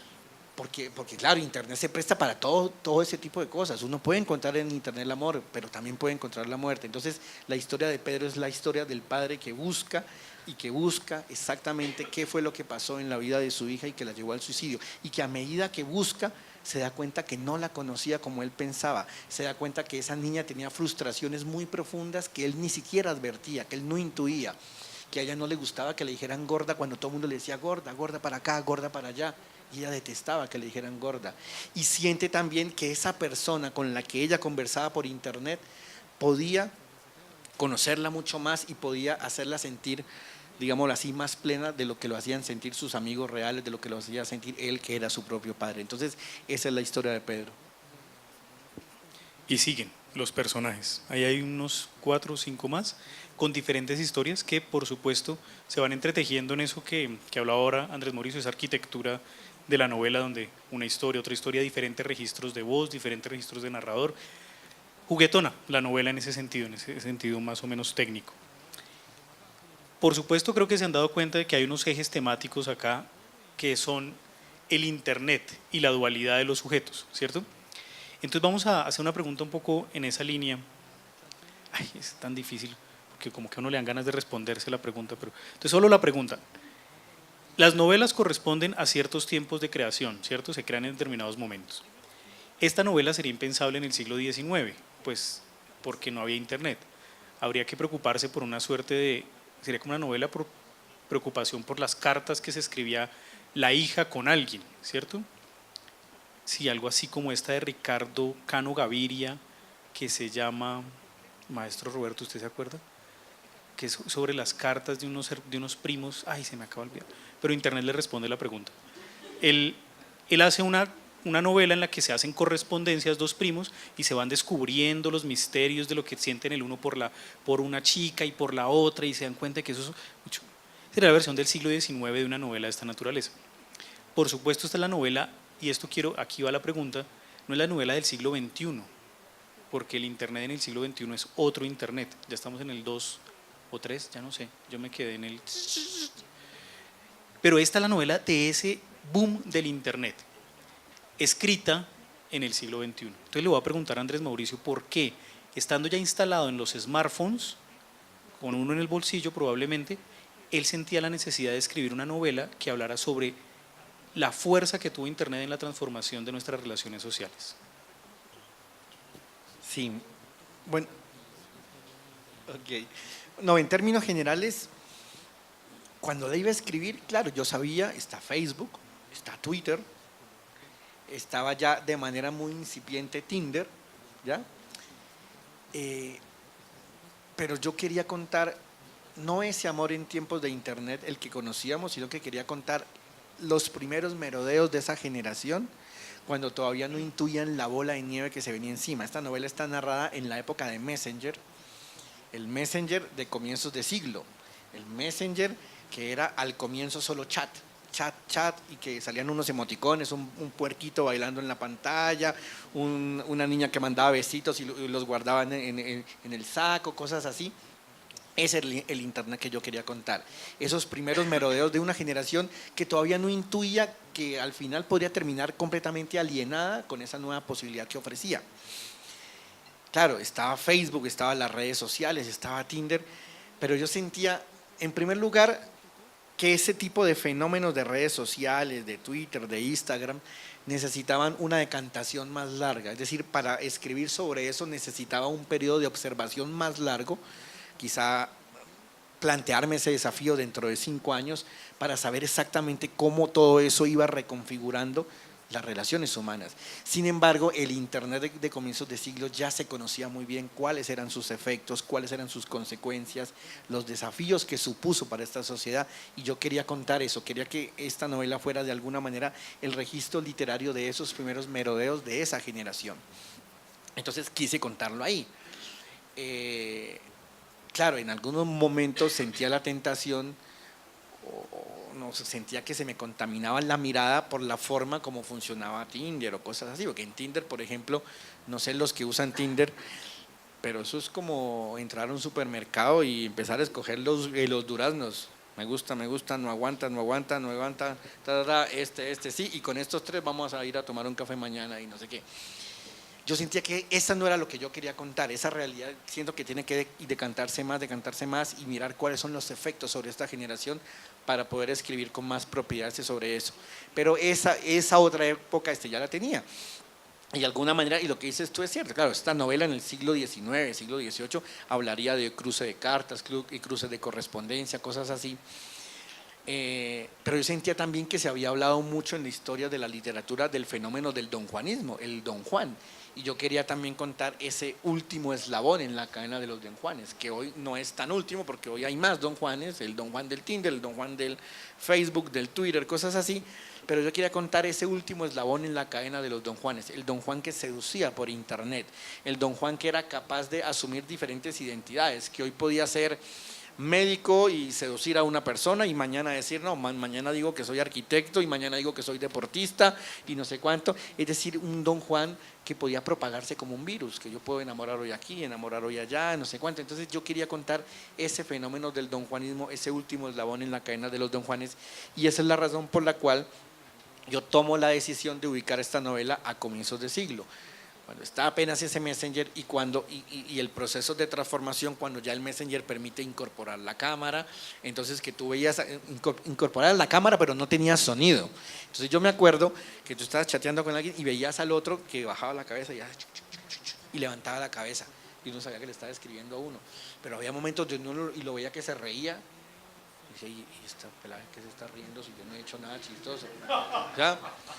porque claro, internet se presta para todo ese tipo de cosas, uno puede encontrar en internet el amor, pero también puede encontrar la muerte. Entonces la historia de Pedro es la historia del padre que busca exactamente qué fue lo que pasó en la vida de su hija y que la llevó al suicidio, y que a medida que busca se da cuenta que no la conocía como él pensaba, se da cuenta que esa niña tenía frustraciones muy profundas que él ni siquiera advertía, que él no intuía, que a ella no le gustaba que le dijeran gorda cuando todo el mundo le decía gorda, gorda para acá, gorda para allá, y ella detestaba que le dijeran gorda. Y siente también que esa persona con la que ella conversaba por internet podía conocerla mucho más y podía hacerla sentir digámoslo así, más plena de lo que lo hacían sentir sus amigos reales, de lo que lo hacía sentir él, que era su propio padre. Entonces, esa es la historia de Pedro. Y siguen los personajes. Ahí hay unos 4 o 5 más con diferentes historias que por supuesto se van entretejiendo en eso que hablaba ahora Andrés Mauricio, esa arquitectura de la novela donde una historia, otra historia, diferentes registros de voz, diferentes registros de narrador. Juguetona la novela en ese sentido más o menos técnico. Por supuesto creo que se han dado cuenta de que hay unos ejes temáticos acá que son el Internet y la dualidad de los sujetos, ¿cierto? Entonces vamos a hacer una pregunta un poco en esa línea. Ay, es tan difícil, porque como que a uno le dan ganas de responderse la pregunta, pero entonces solo la pregunta. Las novelas corresponden a ciertos tiempos de creación, ¿cierto? Se crean en determinados momentos. Esta novela sería impensable en el siglo XIX, pues porque no había internet. Habría que preocuparse por una suerte de, sería como una novela por preocupación por las cartas que se escribía la hija con alguien, ¿cierto? Sí, algo así como esta de Ricardo Cano Gaviria, que se llama, maestro Roberto, ¿usted se acuerda? Que es sobre las cartas de unos primos, ay, se me acaba de olvidar, pero Internet le responde la pregunta. Él hace una novela en la que se hacen correspondencias dos primos y se van descubriendo los misterios de lo que sienten el uno por una chica y por la otra y se dan cuenta que eso es mucho. Sería la versión del siglo XIX de una novela de esta naturaleza. Por supuesto, esta es la novela, y aquí va la pregunta, no es la novela del siglo XXI, porque el Internet en el siglo XXI es otro Internet, ya estamos en el 2 o 3, ya no sé, yo me quedé en el... Pero esta es la novela de ese boom del Internet, escrita en el siglo XXI. Entonces le voy a preguntar a Andrés Mauricio por qué, estando ya instalado en los smartphones, con uno en el bolsillo probablemente, él sentía la necesidad de escribir una novela que hablara sobre la fuerza que tuvo Internet en la transformación de nuestras relaciones sociales. Sí, bueno, ok. No, en términos generales, cuando la iba a escribir, claro, yo sabía, está Facebook, está Twitter, estaba ya de manera muy incipiente Tinder, ¿ya? Pero yo quería contar no ese amor en tiempos de Internet, el que conocíamos, sino que quería contar los primeros merodeos de esa generación, cuando todavía no intuían la bola de nieve que se venía encima. Esta novela está narrada en la época de Messenger, el Messenger de comienzos de siglo, el Messenger que era al comienzo solo chat, y que salían unos emoticones, un puerquito bailando en la pantalla, una niña que mandaba besitos y los guardaba en el saco, cosas así. Ese es el Internet que yo quería contar. Esos primeros merodeos de una generación que todavía no intuía que al final podría terminar completamente alienada con esa nueva posibilidad que ofrecía. Claro, estaba Facebook, estaban las redes sociales, estaba Tinder, pero yo sentía, en primer lugar, que ese tipo de fenómenos de redes sociales, de Twitter, de Instagram, necesitaban una decantación más larga. Es decir, para escribir sobre eso necesitaba un periodo de observación más largo, quizá plantearme ese desafío dentro de 5 años para saber exactamente cómo todo eso iba reconfigurando las relaciones humanas. Sin embargo, el Internet de comienzos de siglo ya se conocía muy bien cuáles eran sus efectos, cuáles eran sus consecuencias, los desafíos que supuso para esta sociedad, y yo quería contar eso, quería que esta novela fuera de alguna manera el registro literario de esos primeros merodeos de esa generación. Entonces quise contarlo ahí. Claro, en algunos momentos sentía la tentación, no, sentía que se me contaminaba la mirada por la forma como funcionaba Tinder o cosas así, porque en Tinder, por ejemplo, no sé los que usan Tinder, pero eso es como entrar a un supermercado y empezar a escoger los duraznos. Me gusta, no aguanta, este sí, y con estos 3 vamos a ir a tomar un café mañana y no sé qué. Yo sentía que esa no era lo que yo quería contar, esa realidad siento que tiene que decantarse más y mirar cuáles son los efectos sobre esta generación para poder escribir con más propiedad sobre eso. Pero esa otra época ya la tenía. Y de alguna manera, y lo que dices tú es cierto, claro, esta novela en el siglo XIX, siglo XVIII, hablaría de cruce de cartas y cruce de correspondencia, cosas así. Pero yo sentía también que se había hablado mucho en la historia de la literatura del fenómeno del donjuanismo, el Don Juan. Y yo quería también contar ese último eslabón en la cadena de los Don Juanes, que hoy no es tan último porque hoy hay más Don Juanes, el Don Juan del Tinder, el Don Juan del Facebook, del Twitter, cosas así, pero yo quería contar ese último eslabón en la cadena de los Don Juanes, el Don Juan que seducía por internet, el Don Juan que era capaz de asumir diferentes identidades, que hoy podía ser médico y seducir a una persona y mañana decir, no, mañana digo que soy arquitecto y mañana digo que soy deportista y no sé cuánto, es decir, un Don Juan que podía propagarse como un virus, que yo puedo enamorar hoy aquí, enamorar hoy allá, no sé cuánto. Entonces yo quería contar ese fenómeno del Don Juanismo, ese último eslabón en la cadena de los Don Juanes, y esa es la razón por la cual yo tomo la decisión de ubicar esta novela a comienzos de siglo, cuando está apenas ese Messenger y el proceso de transformación, cuando ya el Messenger permite incorporar la cámara, entonces que tú veías incorporar la cámara pero no tenía sonido. Entonces yo me acuerdo que tú estabas chateando con alguien y veías al otro que bajaba la cabeza y levantaba la cabeza y uno sabía que le estaba escribiendo a uno, pero había momentos donde uno y lo veía que se reía. Y esta pelada que se está riendo si yo no he hecho nada chistoso. ¿Ya?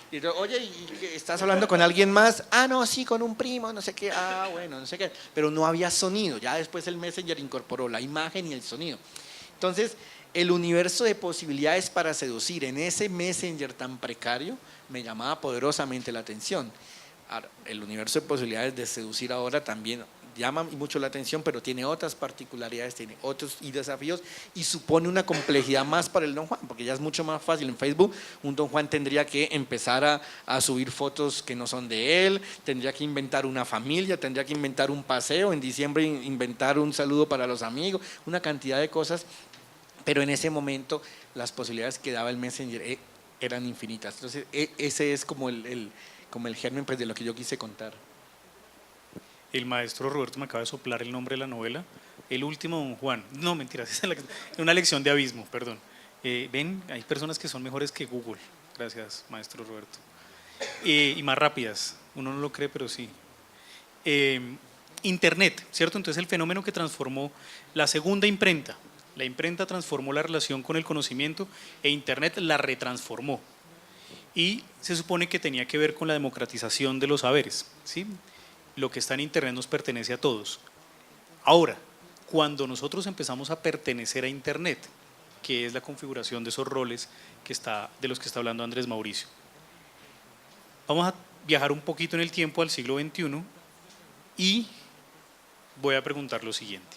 Y entonces, oye, ¿y estás hablando con alguien más? Ah, no, sí, con un primo, no sé qué. Ah, bueno, no sé qué. Pero no había sonido. Ya después el Messenger incorporó la imagen y el sonido. Entonces, el universo de posibilidades para seducir en ese Messenger tan precario me llamaba poderosamente la atención. Ahora, el universo de posibilidades de seducir ahora también llama mucho la atención, pero tiene otras particularidades, tiene otros y desafíos y supone una complejidad más para el Don Juan, porque ya es mucho más fácil. En Facebook un Don Juan tendría que empezar a subir fotos que no son de él, tendría que inventar una familia, tendría que inventar un paseo, en diciembre inventar un saludo para los amigos, una cantidad de cosas, pero en ese momento las posibilidades que daba el Messenger eran infinitas. Entonces ese es como el germen pues, de lo que yo quise contar. El maestro Roberto me acaba de soplar el nombre de la novela, El último Don Juan. No, mentiras, es una lección de abismo, perdón. Ven, hay personas que son mejores que Google. Gracias, maestro Roberto. Y más rápidas, uno no lo cree, pero sí. Internet, ¿cierto? Entonces el fenómeno que transformó la segunda imprenta. La imprenta transformó la relación con el conocimiento e Internet la retransformó. Y se supone que tenía que ver con la democratización de los saberes, ¿sí? Lo que está en Internet nos pertenece a todos. Ahora, cuando nosotros empezamos a pertenecer a Internet, que es la configuración de esos roles de los que está hablando Andrés Mauricio, vamos a viajar un poquito en el tiempo al siglo XXI y voy a preguntar lo siguiente.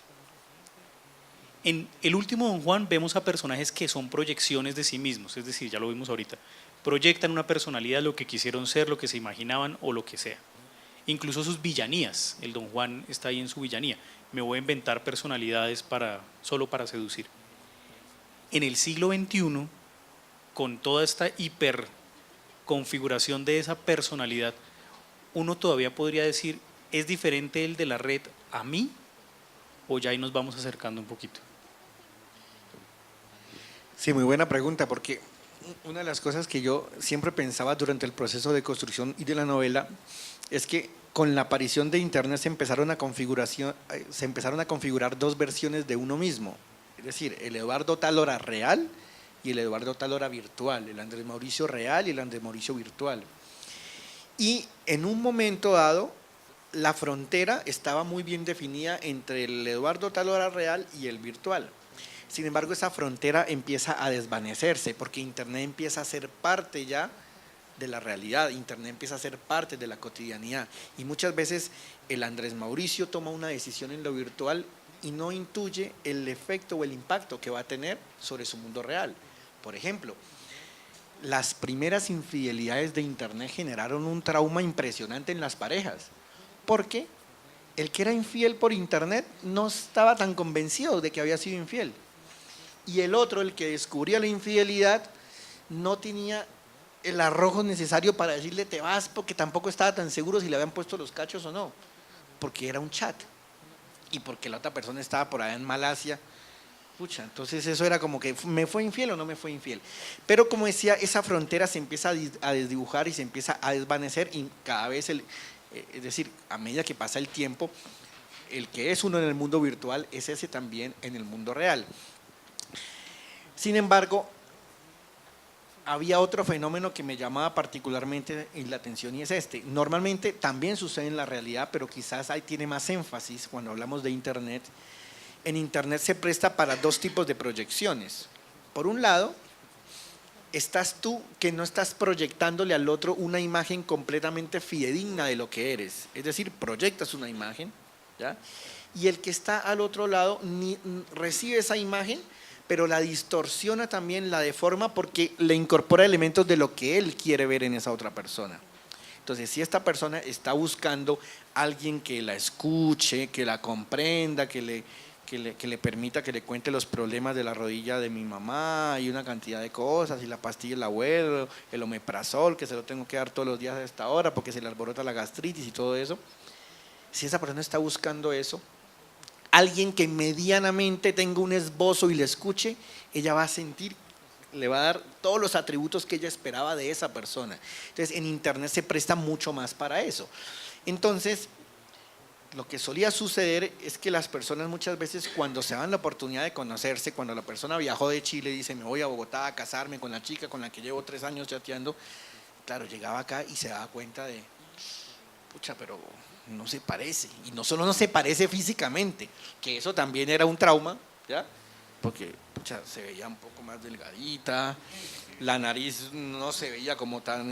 En El último Don Juan vemos a personajes que son proyecciones de sí mismos, es decir, ya lo vimos ahorita, proyectan una personalidad, lo que quisieron ser, lo que se imaginaban o lo que sea. Incluso sus villanías, el Don Juan está ahí en su villanía, me voy a inventar personalidades solo para seducir. En el siglo XXI, con toda esta hiperconfiguración de esa personalidad, uno todavía podría decir, ¿es diferente el de la red a mí? ¿O ya ahí nos vamos acercando un poquito? Sí, muy buena pregunta, porque una de las cosas que yo siempre pensaba durante el proceso de construcción y de la novela es que con la aparición de Internet se empezaron a configurar dos versiones de uno mismo, es decir, el Eduardo Tálora real y el Eduardo Tálora virtual, el Andrés Mauricio real y el Andrés Mauricio virtual. Y en un momento dado, la frontera estaba muy bien definida entre el Eduardo Tálora real y el virtual. Sin embargo, esa frontera empieza a desvanecerse porque Internet empieza a ser parte ya de la realidad, Internet empieza a ser parte de la cotidianidad y muchas veces el Andrés Mauricio toma una decisión en lo virtual y no intuye el efecto o el impacto que va a tener sobre su mundo real. Por ejemplo, las primeras infidelidades de Internet generaron un trauma impresionante en las parejas, porque el que era infiel por Internet no estaba tan convencido de que había sido infiel y el otro, el que descubría la infidelidad, no tenía el arrojo necesario para decirle te vas, porque tampoco estaba tan seguro si le habían puesto los cachos o no, porque era un chat y porque la otra persona estaba por allá en Malasia. Pucha, entonces eso era como que ¿me fue infiel o no me fue infiel? Pero como decía, esa frontera se empieza a desdibujar y se empieza a desvanecer y cada vez, es decir, a medida que pasa el tiempo, el que es uno en el mundo virtual es ese también en el mundo real. Sin embargo, había otro fenómeno que me llamaba particularmente la atención y es este. Normalmente también sucede en la realidad, pero quizás ahí tiene más énfasis cuando hablamos de Internet. En Internet se presta para dos tipos de proyecciones. Por un lado, estás tú que no estás proyectándole al otro una imagen completamente fidedigna de lo que eres. Es decir, proyectas una imagen, ¿ya? Y el que está al otro lado recibe esa imagen, pero la distorsiona también, la deforma porque le incorpora elementos de lo que él quiere ver en esa otra persona. Entonces, si esta persona está buscando a alguien que la escuche, que la comprenda, que le permita que le cuente los problemas de la rodilla de mi mamá y una cantidad de cosas, y la pastilla del abuelo, el omeprazol, que se lo tengo que dar todos los días a esta hora porque se le alborota la gastritis y todo eso. Si esa persona está buscando eso, alguien que medianamente tenga un esbozo y le escuche, ella va a sentir, le va a dar todos los atributos que ella esperaba de esa persona. Entonces, en Internet se presta mucho más para eso. Entonces, lo que solía suceder es que las personas muchas veces cuando se dan la oportunidad de conocerse, cuando la persona viajó de Chile y dice me voy a Bogotá a casarme con la chica con la que llevo 3 años chateando, claro, llegaba acá y se daba cuenta de, pucha, pero no se parece, y no solo no se parece físicamente, que eso también era un trauma, ¿ya? Porque pucha, se veía un poco más delgadita, la nariz no se veía como tan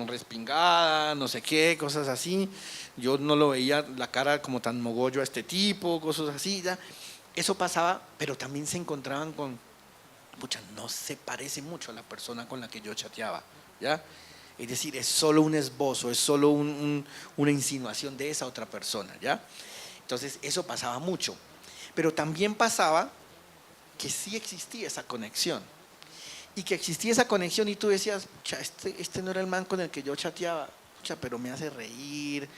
respingada, no sé qué, cosas así, yo no lo veía la cara como tan mogollo a este tipo, cosas así, ¿ya? Eso pasaba, pero también se encontraban con, pucha, no se parece mucho a la persona con la que yo chateaba, ¿ya? Es decir, es solo un esbozo, es solo una insinuación de esa otra persona, ¿ya? Entonces, eso pasaba mucho. Pero también pasaba que sí existía esa conexión. Y que existía esa conexión y tú decías, pucha, este no era el man con el que yo chateaba, pucha, pero me hace reír,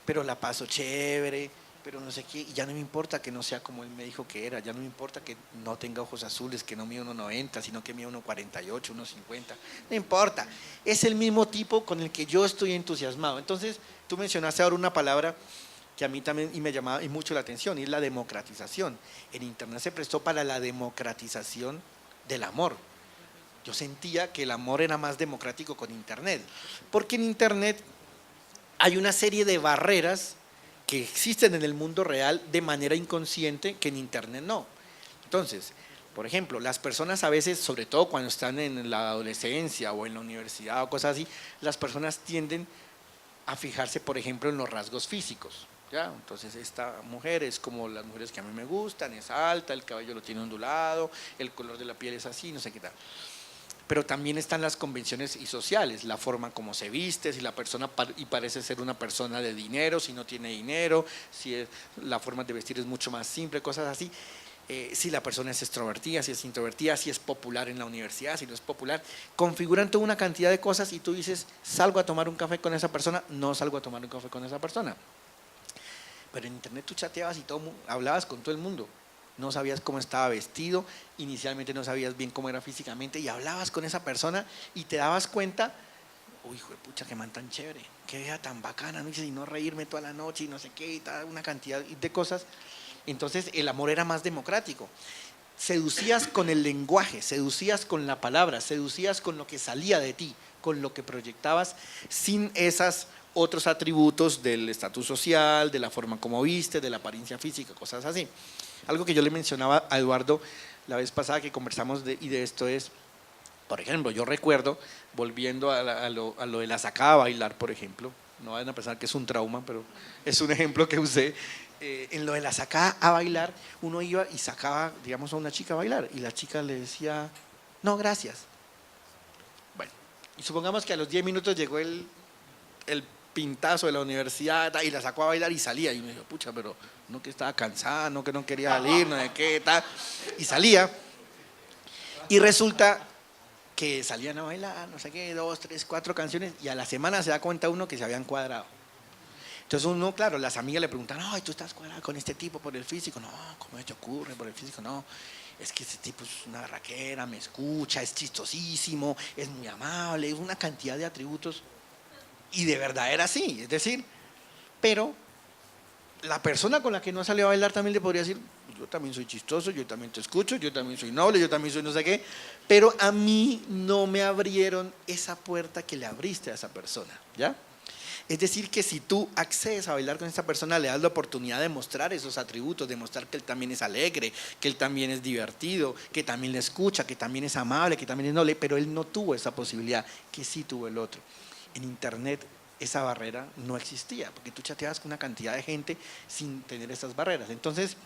pero la paso chévere, pero no sé qué, y ya no me importa que no sea como él me dijo que era, ya no me importa que no tenga ojos azules, que no mida 1,90, sino que mida 1,48, 1,50, no importa, es el mismo tipo con el que yo estoy entusiasmado. Entonces, tú mencionaste ahora una palabra que a mí también y me llamaba mucho la atención, y es la democratización. En Internet se prestó para la democratización del amor. Yo sentía que el amor era más democrático con Internet, porque en Internet hay una serie de barreras que existen en el mundo real de manera inconsciente que en Internet no. Entonces, por ejemplo, las personas a veces, sobre todo cuando están en la adolescencia o en la universidad o cosas así, las personas tienden a fijarse, por ejemplo, en los rasgos físicos, ¿ya? Entonces, esta mujer es como las mujeres que a mí me gustan, es alta, el cabello lo tiene ondulado, el color de la piel es así, no sé qué tal. Pero también están las convenciones y sociales, la forma como se viste, si la persona y parece ser una persona de dinero, si no tiene dinero, si la forma de vestir es mucho más simple, cosas así. Si la persona es extrovertida, si es introvertida, si es popular en la universidad, si no es popular, configuran toda una cantidad de cosas y tú dices, salgo a tomar un café con esa persona, no salgo a tomar un café con esa persona. Pero en Internet tú chateabas y hablabas con todo el mundo. No sabías cómo estaba vestido, inicialmente no sabías bien cómo era físicamente y hablabas con esa persona y te dabas cuenta, uy, hijo de pucha, qué man tan chévere, qué vea tan bacana, no dice, y no reírme toda la noche y no sé qué, y tal, una cantidad de cosas. Entonces el amor era más democrático. Seducías con el lenguaje, seducías con la palabra, seducías con lo que salía de ti, con lo que proyectabas, sin esos otros atributos del estatus social, de la forma como viste, de la apariencia física, cosas así. Algo que yo le mencionaba a Eduardo la vez pasada que conversamos de esto es, por ejemplo, yo recuerdo, volviendo a lo de la sacada a bailar, por ejemplo, no vayan a pensar que es un trauma, pero es un ejemplo que usé, en lo de la sacada a bailar, uno iba y sacaba, digamos, a una chica a bailar y la chica le decía, no, gracias. Bueno, y supongamos que a los 10 minutos llegó el pintazo de la universidad y la sacó a bailar y salía, y me dijo, pucha, pero no que estaba cansada, no que no quería salir, no de qué, tal, y salía, y resulta que salían a bailar, no sé qué, 2, 3, 4 canciones, y a la semana se da cuenta uno que se habían cuadrado. Entonces uno, claro, las amigas le preguntan, ay, ¿tú estás cuadrada con este tipo por el físico? No, ¿cómo te ocurre por el físico? No, es que este tipo es una barraquera, me escucha, es chistosísimo, es muy amable, es una cantidad de atributos, y de verdad era así, es decir, pero la persona con la que no salió a bailar también le podría decir, yo también soy chistoso, yo también te escucho, yo también soy noble, yo también soy no sé qué, pero a mí no me abrieron esa puerta que le abriste a esa persona, ¿ya? Es decir, que si tú accedes a bailar con esa persona, le das la oportunidad de mostrar esos atributos, de mostrar que él también es alegre, que él también es divertido, que también le escucha, que también es amable, que también es noble, pero él no tuvo esa posibilidad, que sí tuvo el otro. En Internet esa barrera no existía, porque tú chateabas con una cantidad de gente sin tener esas barreras. Entonces,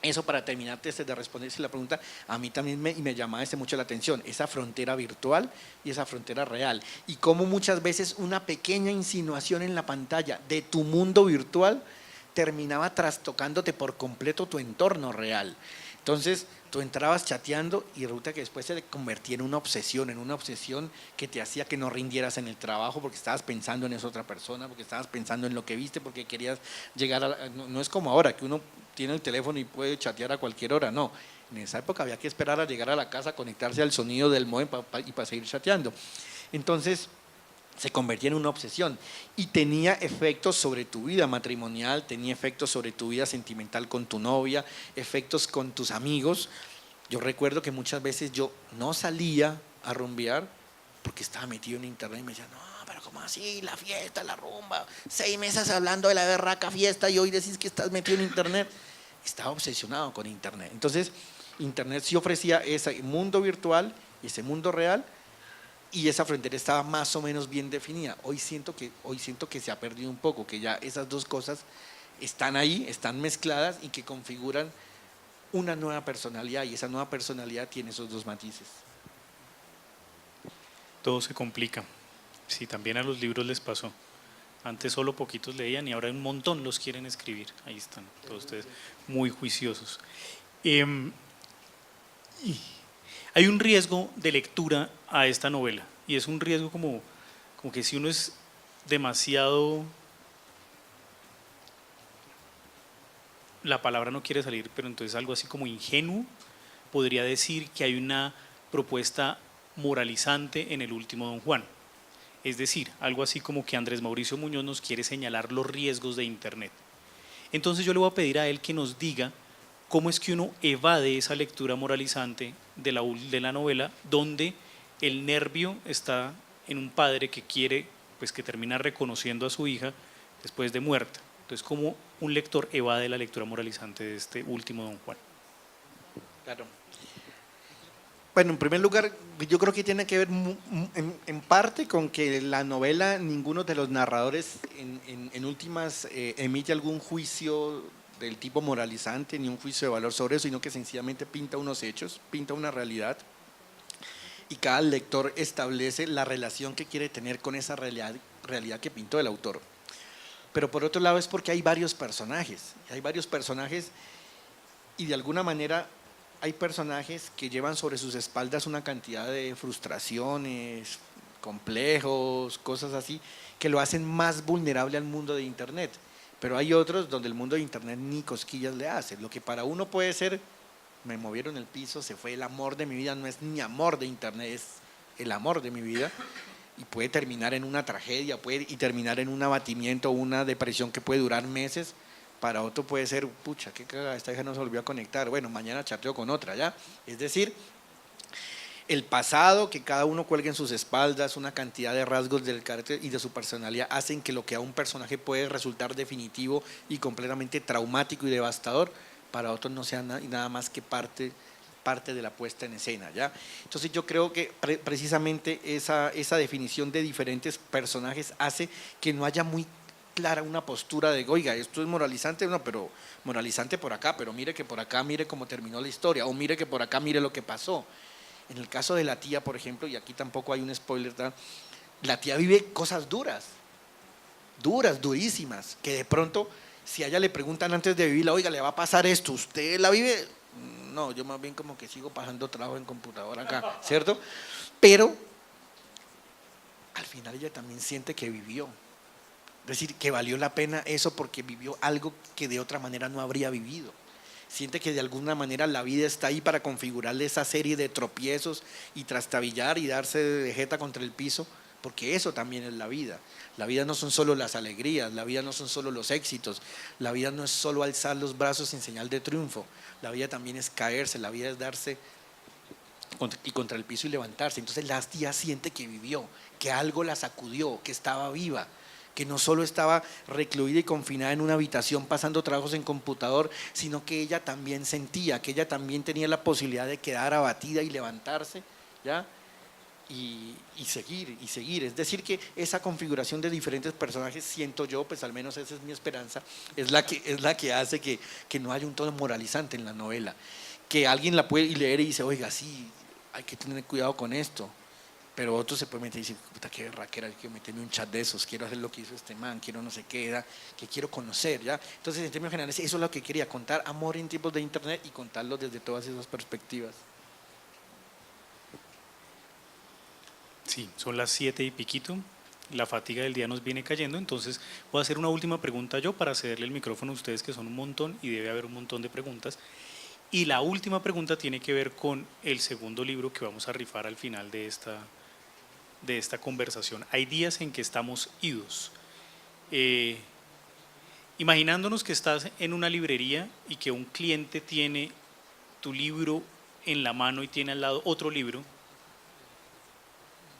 eso para terminar de responderse la pregunta, a mí también me llamaba mucho la atención, esa frontera virtual y esa frontera real. Y cómo muchas veces una pequeña insinuación en la pantalla de tu mundo virtual terminaba trastocándote por completo tu entorno real. Entonces, tú entrabas chateando y resulta que después se convertía en una obsesión que te hacía que no rindieras en el trabajo porque estabas pensando en esa otra persona, porque estabas pensando en lo que viste, porque querías llegar a… No es como ahora, que uno tiene el teléfono y puede chatear a cualquier hora, no. En esa época había que esperar a llegar a la casa, conectarse al sonido del módem y para seguir chateando. Entonces, se convertía en una obsesión y tenía efectos sobre tu vida matrimonial, tenía efectos sobre tu vida sentimental con tu novia, efectos con tus amigos. Yo recuerdo que muchas veces yo no salía a rumbear porque estaba metido en internet y me decían, no, pero ¿cómo así? La fiesta, la rumba, 6 meses hablando de la berraca fiesta y hoy decís que estás metido en internet. Estaba obsesionado con internet. Entonces, internet sí ofrecía ese mundo virtual y ese mundo real, y esa frontera estaba más o menos bien definida. Hoy siento que se ha perdido un poco, que ya esas dos cosas están ahí, están mezcladas y que configuran una nueva personalidad, y esa nueva personalidad tiene esos dos matices. Todo se complica. Sí, también a los libros les pasó. Antes solo poquitos leían y ahora un montón los quieren escribir. Ahí están todos ustedes muy juiciosos. Hay un riesgo de lectura a esta novela, y es un riesgo como que si uno es demasiado, la palabra no quiere salir, pero entonces algo así como ingenuo, podría decir que hay una propuesta moralizante en el último Don Juan. Es decir, algo así como que Andrés Mauricio Muñoz nos quiere señalar los riesgos de Internet. Entonces yo le voy a pedir a él que nos diga cómo es que uno evade esa lectura moralizante de la novela, donde el nervio está en un padre que quiere, pues que termina reconociendo a su hija después de muerta. Entonces, ¿cómo un lector evade la lectura moralizante de este último Don Juan? Claro. Bueno, en primer lugar, yo creo que tiene que ver en parte con que la novela, ninguno de los narradores en últimas emite algún juicio del tipo moralizante, ni un juicio de valor sobre eso, sino que sencillamente pinta unos hechos, pinta una realidad, y cada lector establece la relación que quiere tener con esa realidad que pintó el autor. Pero por otro lado es porque hay varios personajes y de alguna manera hay personajes que llevan sobre sus espaldas una cantidad de frustraciones, complejos, cosas así, que lo hacen más vulnerable al mundo de Internet. Pero hay otros donde el mundo de Internet ni cosquillas le hace. Lo que para uno puede ser, me movieron el piso, se fue el amor de mi vida, no es ni amor de Internet, es el amor de mi vida, y puede terminar en una tragedia, y terminar en un abatimiento o una depresión que puede durar meses. Para otro puede ser, pucha, qué cagada, esta hija no se volvió a conectar, bueno, mañana chateo con otra, ¿ya? Es decir, el pasado que cada uno cuelga en sus espaldas, una cantidad de rasgos del carácter y de su personalidad hacen que lo que a un personaje puede resultar definitivo y completamente traumático y devastador, para otros no sea nada más que parte de la puesta en escena, ¿ya? Entonces yo creo que precisamente esa definición de diferentes personajes hace que no haya muy clara una postura de, oiga, esto es moralizante, no, pero moralizante por acá, pero mire que por acá, mire cómo terminó la historia, o mire que por acá, mire lo que pasó. En el caso de la tía, por ejemplo, y aquí tampoco hay un spoiler, la tía vive cosas durísimas, que de pronto, si a ella le preguntan antes de vivirla, oiga, le va a pasar esto, ¿usted la vive? No, yo más bien como que sigo pasando trabajo en computadora acá, ¿cierto? Pero al final ella también siente que vivió. Es decir, que valió la pena eso porque vivió algo que de otra manera no habría vivido. Siente que de alguna manera la vida está ahí para configurarle esa serie de tropiezos y trastabillar y darse de jeta contra el piso porque eso también es la vida. La vida no son solo las alegrías, la vida no son solo los éxitos, la vida no es solo alzar los brazos en señal de triunfo, la vida también es caerse, la vida es darse y contra el piso y levantarse. Entonces la tía siente que vivió, que algo la sacudió, que estaba viva, que no solo estaba recluida y confinada en una habitación pasando trabajos en computador, sino que ella también sentía, que ella también tenía la posibilidad de quedar abatida y levantarse, ¿ya? Y seguir. Es decir, que esa configuración de diferentes personajes, siento yo, pues al menos esa es mi esperanza, es la que hace que no haya un tono moralizante en la novela. Que alguien la puede leer y dice, oiga, sí, hay que tener cuidado con esto. Pero otro se puede meter y decir, puta, qué raquera, hay que meterme un chat de esos, quiero hacer lo que hizo este man, quiero no sé qué, que quiero conocer, ¿ya? Entonces, en términos generales, eso es lo que quería, contar amor en tiempos de internet y contarlo desde todas esas perspectivas. Sí, son las 7 y piquito, la fatiga del día nos viene cayendo, entonces voy a hacer una última pregunta yo para cederle el micrófono a ustedes, que son un montón y debe haber un montón de preguntas. Y la última pregunta tiene que ver con el segundo libro que vamos a rifar al final de esta conversación. Hay días en que estamos idos. Imaginándonos que estás en una librería y que un cliente tiene tu libro en la mano y tiene al lado otro libro,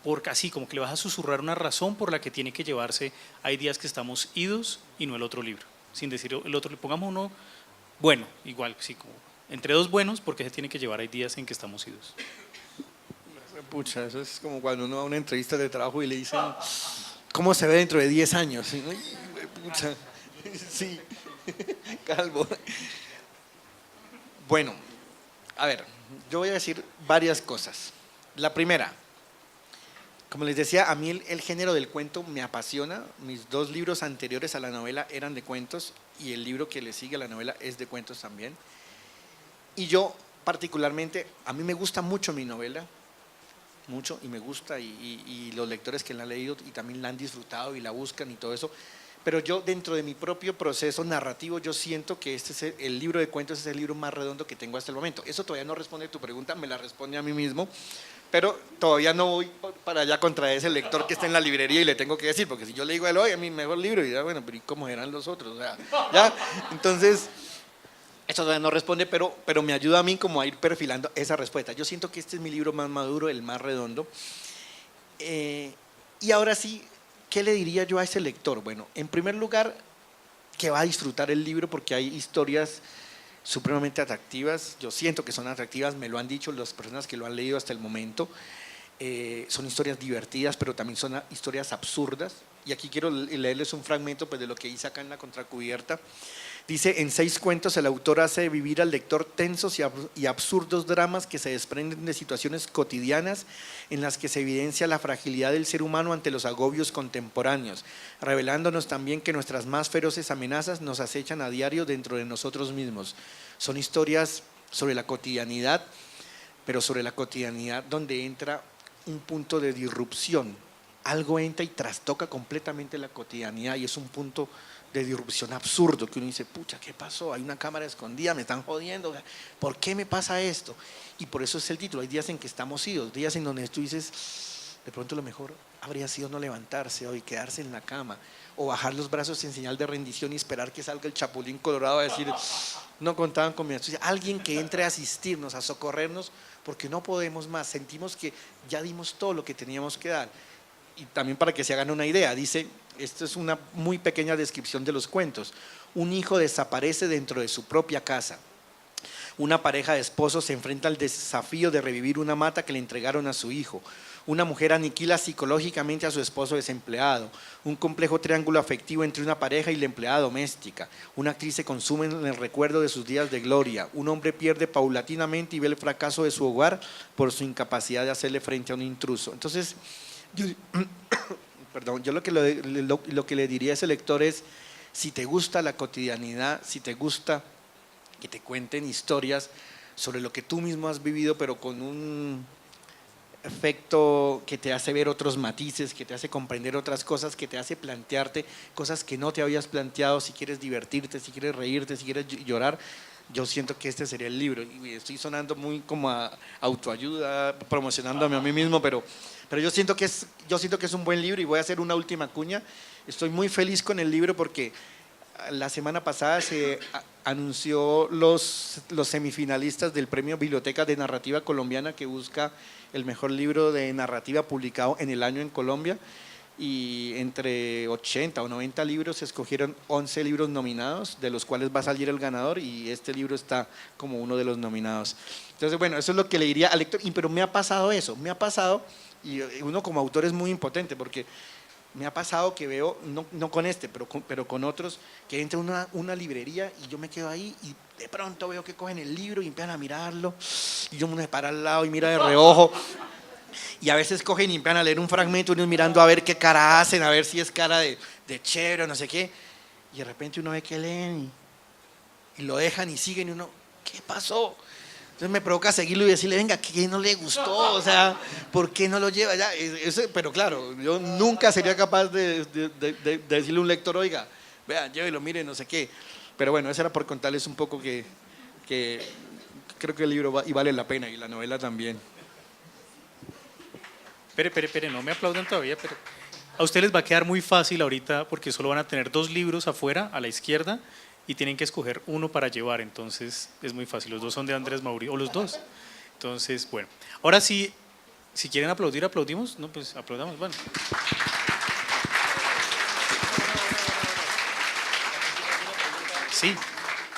porque así como que le vas a susurrar una razón por la que tiene que llevarse. Hay días que estamos idos y no el otro libro, sin decir el otro, le pongamos uno bueno, igual, sí, como entre dos buenos, porque se tiene que llevar. Hay días en que estamos idos. Pucha, eso es como cuando uno va a una entrevista de trabajo y le dicen, ¿cómo se ve dentro de 10 años? ¿Sí? Pucha, sí, calvo. Bueno, a ver, yo voy a decir varias cosas. La primera, como les decía, a mí el género del cuento me apasiona. Mis 2 libros anteriores a la novela eran de cuentos y el libro que le sigue a la novela es de cuentos también. Y yo particularmente, a mí me gusta mucho mi novela, mucho, y me gusta, y los lectores que la han leído y también la han disfrutado y la buscan y todo eso, pero yo dentro de mi propio proceso narrativo, yo siento que este es el libro de cuentos, es el libro más redondo que tengo hasta el momento. Eso todavía no responde a tu pregunta, me la responde a mí mismo, pero todavía no voy para allá contra ese lector que está en la librería y le tengo que decir, porque si yo le digo a él, oye, mi mejor libro, y dirá, bueno, pero ¿y cómo eran los otros? O sea, ¿ya? Entonces, eso todavía no responde, pero me ayuda a mí como a ir perfilando esa respuesta. Yo siento que este es mi libro más maduro, el más redondo. Y ahora sí, ¿qué le diría yo a ese lector? Bueno, en primer lugar, que va a disfrutar el libro porque hay historias supremamente atractivas. Yo siento que son atractivas, me lo han dicho las personas que lo han leído hasta el momento. Son historias divertidas, pero también son historias absurdas. Y aquí quiero leerles un fragmento pues, de lo que hice acá en la contracubierta. Dice, en 6 cuentos el autor hace vivir al lector tensos y absurdos dramas que se desprenden de situaciones cotidianas en las que se evidencia la fragilidad del ser humano ante los agobios contemporáneos, revelándonos también que nuestras más feroces amenazas nos acechan a diario dentro de nosotros mismos. Son historias sobre la cotidianidad, pero sobre la cotidianidad donde entra un punto de disrupción. Algo entra y trastoca completamente la cotidianidad y es un punto de disrupción absurdo, que uno dice, pucha, ¿qué pasó? Hay una cámara escondida, me están jodiendo, ¿por qué me pasa esto? Y por eso es el título, hay días en que estamos idos, días en donde tú dices, de pronto lo mejor habría sido no levantarse hoy, quedarse en la cama, o bajar los brazos en señal de rendición y esperar que salga el chapulín colorado a decir, no contaban con mi astucia. Alguien que entre a asistirnos, a socorrernos, porque no podemos más, sentimos que ya dimos todo lo que teníamos que dar. Y también para que se hagan una idea, dice, esto es una muy pequeña descripción de los cuentos. Un hijo desaparece dentro de su propia casa. Una pareja de esposos se enfrenta al desafío de revivir una mata que le entregaron a su hijo. Una mujer aniquila psicológicamente a su esposo desempleado. Un complejo triángulo afectivo entre una pareja y la empleada doméstica. Una actriz se consume en el recuerdo de sus días de gloria. Un hombre pierde paulatinamente y ve el fracaso de su hogar por su incapacidad de hacerle frente a un intruso. Entonces, yo lo que le diría a ese lector es, si te gusta la cotidianidad, si te gusta que te cuenten historias sobre lo que tú mismo has vivido, pero con un efecto que te hace ver otros matices, que te hace comprender otras cosas, que te hace plantearte cosas que no te habías planteado, si quieres divertirte, si quieres reírte, si quieres llorar, yo siento que este sería el libro. Y estoy sonando muy como a autoayuda, promocionándome a mí mismo, pero yo siento que es un buen libro y voy a hacer una última cuña. Estoy muy feliz con el libro porque la semana pasada se anunció los semifinalistas del Premio Biblioteca de Narrativa Colombiana, que busca el mejor libro de narrativa publicado en el año en Colombia, y entre 80 o 90 libros se escogieron 11 libros nominados, de los cuales va a salir el ganador, y este libro está como uno de los nominados. Entonces, bueno, eso es lo que le diría al lector, pero me ha pasado eso, y uno como autor es muy impotente, porque me ha pasado que veo, no con este, pero con otros, que entra una librería y yo me quedo ahí y de pronto veo que cogen el libro y empiezan a mirarlo, y yo me paro al lado y miro de reojo, y a veces cogen y empiezan a leer un fragmento, uno mirando a ver qué cara hacen, a ver si es cara de chévere o no sé qué, y de repente uno ve que leen y lo dejan y siguen y uno, ¿qué pasó? Entonces me provoca seguirlo y decirle, venga, ¿qué no le gustó? O sea, ¿por qué no lo lleva? Ya, pero claro, yo nunca sería capaz de decirle a un lector, oiga, vean, llévelo, mire, no sé qué. Pero bueno, eso era por contarles un poco que creo que el libro y vale la pena, y la novela también. Espere, no me aplaudan todavía, pero a ustedes les va a quedar muy fácil ahorita porque solo van a tener 2 libros afuera, a la izquierda, y tienen que escoger uno para llevar, entonces es muy fácil, los 2 son de Andrés Mauricio, o los 2. Entonces, bueno, ahora sí, si quieren aplaudir, aplaudimos, no, pues aplaudamos, bueno. Sí,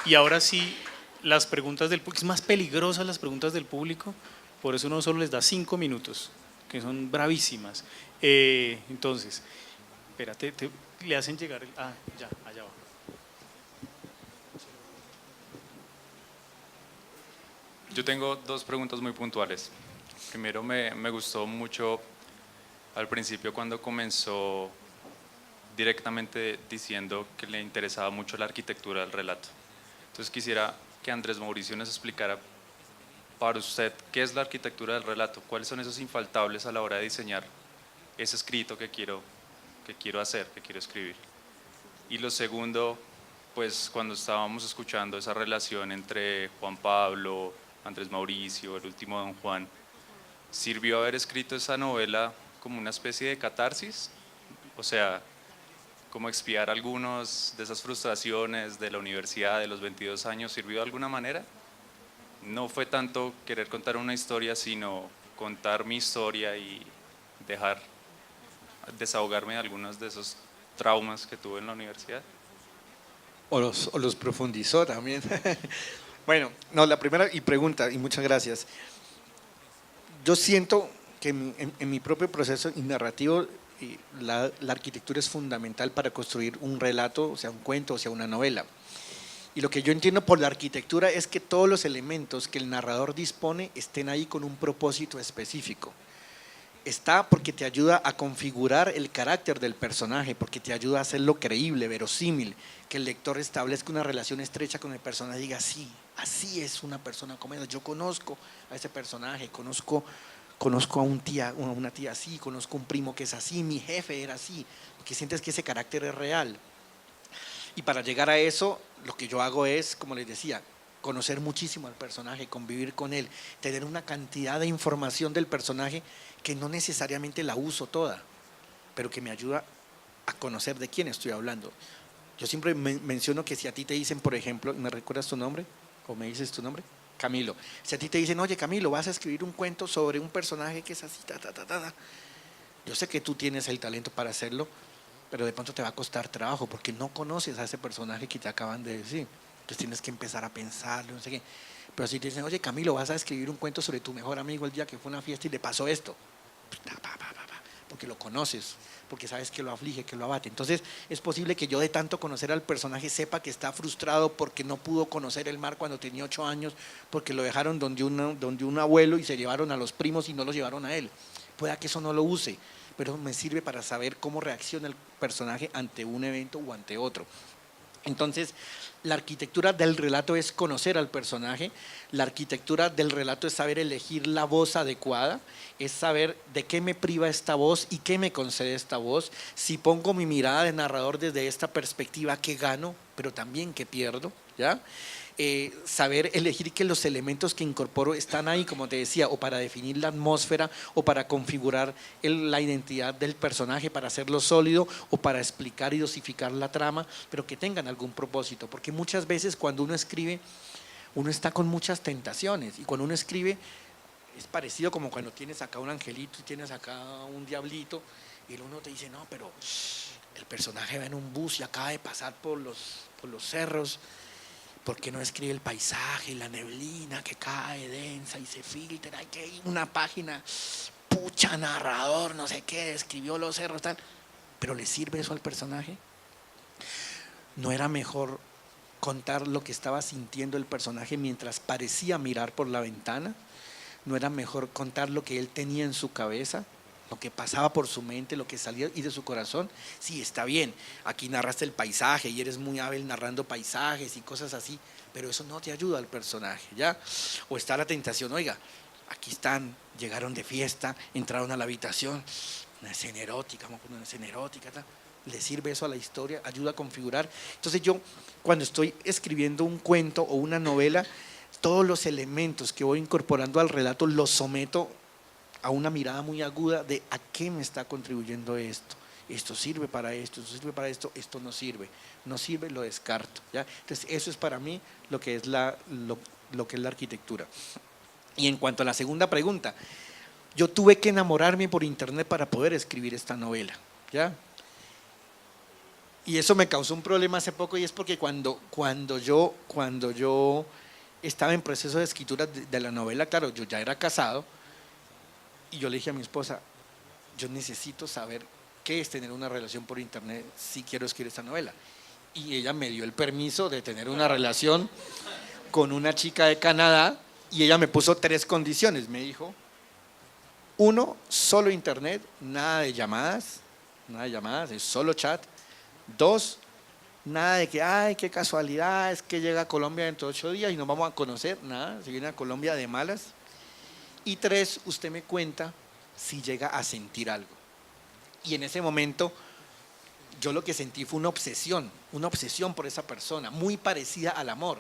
y ahora sí, las preguntas del público, es más peligrosas las preguntas del público, por eso uno solo les da 5 minutos, que son bravísimas. Entonces, espérate, le hacen llegar, ya, allá va. Yo tengo 2 preguntas muy puntuales. Primero, me gustó mucho al principio cuando comenzó directamente diciendo que le interesaba mucho la arquitectura del relato. Entonces quisiera que Andrés Mauricio nos explicara para usted qué es la arquitectura del relato, cuáles son esos infaltables a la hora de diseñar ese escrito que quiero hacer, que quiero escribir. Y lo segundo, pues cuando estábamos escuchando esa relación entre Juan Pablo, Andrés Mauricio, el último Don Juan, ¿sirvió haber escrito esa novela como una especie de catarsis? O sea, como expiar algunas de esas frustraciones de la universidad de los 22 años, ¿sirvió de alguna manera? No fue tanto querer contar una historia, sino contar mi historia y desahogarme de algunos de esos traumas que tuve en la universidad. O los profundizó también. Bueno, no, la primera y pregunta, y muchas gracias. Yo siento que en mi propio proceso narrativo, la arquitectura es fundamental para construir un relato, o sea, un cuento, o sea, una novela. Y lo que yo entiendo por la arquitectura es que todos los elementos que el narrador dispone estén ahí con un propósito específico. Está porque te ayuda a configurar el carácter del personaje, porque te ayuda a hacerlo creíble, verosímil, que el lector establezca una relación estrecha con el personaje y diga, sí, así es una persona como esa, yo conozco a ese personaje, conozco a una tía así, conozco a un primo que es así, mi jefe era así, porque sientes que ese carácter es real. Y para llegar a eso, lo que yo hago es, como les decía, conocer muchísimo al personaje, convivir con él, tener una cantidad de información del personaje que no necesariamente la uso toda, pero que me ayuda a conocer de quién estoy hablando. Yo siempre menciono que si a ti te dicen, por ejemplo, ¿me recuerdas tu nombre? ¿O me dices tu nombre? Camilo. Si a ti te dicen, oye Camilo, vas a escribir un cuento sobre un personaje que es así, yo sé que tú tienes el talento para hacerlo, pero de pronto te va a costar trabajo porque no conoces a ese personaje que te acaban de decir. Entonces tienes que empezar a pensarlo, no sé qué. Pero si te dicen, oye Camilo, vas a escribir un cuento sobre tu mejor amigo el día que fue a una fiesta y le pasó esto, porque lo conoces, porque sabes que lo aflige, que lo abate. Entonces es posible que yo de tanto conocer al personaje sepa que está frustrado porque no pudo conocer el mar cuando tenía 8 años, porque lo dejaron donde un abuelo y se llevaron a los primos y no los llevaron a él. Pueda que eso no lo use, pero me sirve para saber cómo reacciona el personaje ante un evento o ante otro. Entonces, la arquitectura del relato es conocer al personaje, la arquitectura del relato es saber elegir la voz adecuada, es saber de qué me priva esta voz y qué me concede esta voz, si pongo mi mirada de narrador desde esta perspectiva, qué gano, pero también qué pierdo, ¿ya? saber elegir que los elementos que incorporo están ahí, como te decía, o para definir la atmósfera, o para configurar la identidad del personaje, para hacerlo sólido, o para explicar y dosificar la trama, pero que tengan algún propósito, porque muchas veces cuando uno escribe, uno está con muchas tentaciones, y cuando uno escribe es parecido como cuando tienes acá un angelito y tienes acá un diablito, y uno te dice, no, pero el personaje va en un bus y acaba de pasar por los cerros. ¿Por qué no escribe el paisaje, la neblina que cae densa y se filtra? Hay que ir una página, pucha, narrador, no sé qué, escribió los cerros, tal. ¿Pero le sirve eso al personaje? ¿No era mejor contar lo que estaba sintiendo el personaje mientras parecía mirar por la ventana? ¿No era mejor contar lo que él tenía en su cabeza? Lo que pasaba por su mente, lo que salía y de su corazón. Sí, está bien, aquí narraste el paisaje y eres muy hábil narrando paisajes y cosas así, pero eso no te ayuda al personaje, ¿ya? O está la tentación, oiga, aquí están, llegaron de fiesta, entraron a la habitación, una escena erótica, vamos a poner una escena erótica, tal. ¿Le sirve eso a la historia? ¿Ayuda a configurar? Entonces yo, cuando estoy escribiendo un cuento o una novela, todos los elementos que voy incorporando al relato los someto a una mirada muy aguda de a qué me está contribuyendo esto. Esto sirve para esto, esto sirve para esto, esto no sirve. No sirve, lo descarto, ¿ya? Entonces eso es para mí lo que es lo que es la arquitectura. Y en cuanto a la segunda pregunta, yo tuve que enamorarme por internet para poder escribir esta novela, ¿ya? Y eso me causó un problema hace poco, y es porque cuando yo estaba en proceso de escritura de la novela, claro, yo ya era casado. Y yo le dije a mi esposa, yo necesito saber qué es tener una relación por internet si quiero escribir esta novela. Y ella me dio el permiso de tener una relación con una chica de Canadá, y ella me puso 3 condiciones. Me dijo, 1, solo internet, nada de llamadas, es solo chat. 2, nada de que, ay, qué casualidad, es que llega a Colombia dentro de 8 días y nos vamos a conocer, nada, se viene a Colombia de malas. Y 3, usted me cuenta si llega a sentir algo. Y en ese momento yo lo que sentí fue una obsesión por esa persona, muy parecida al amor.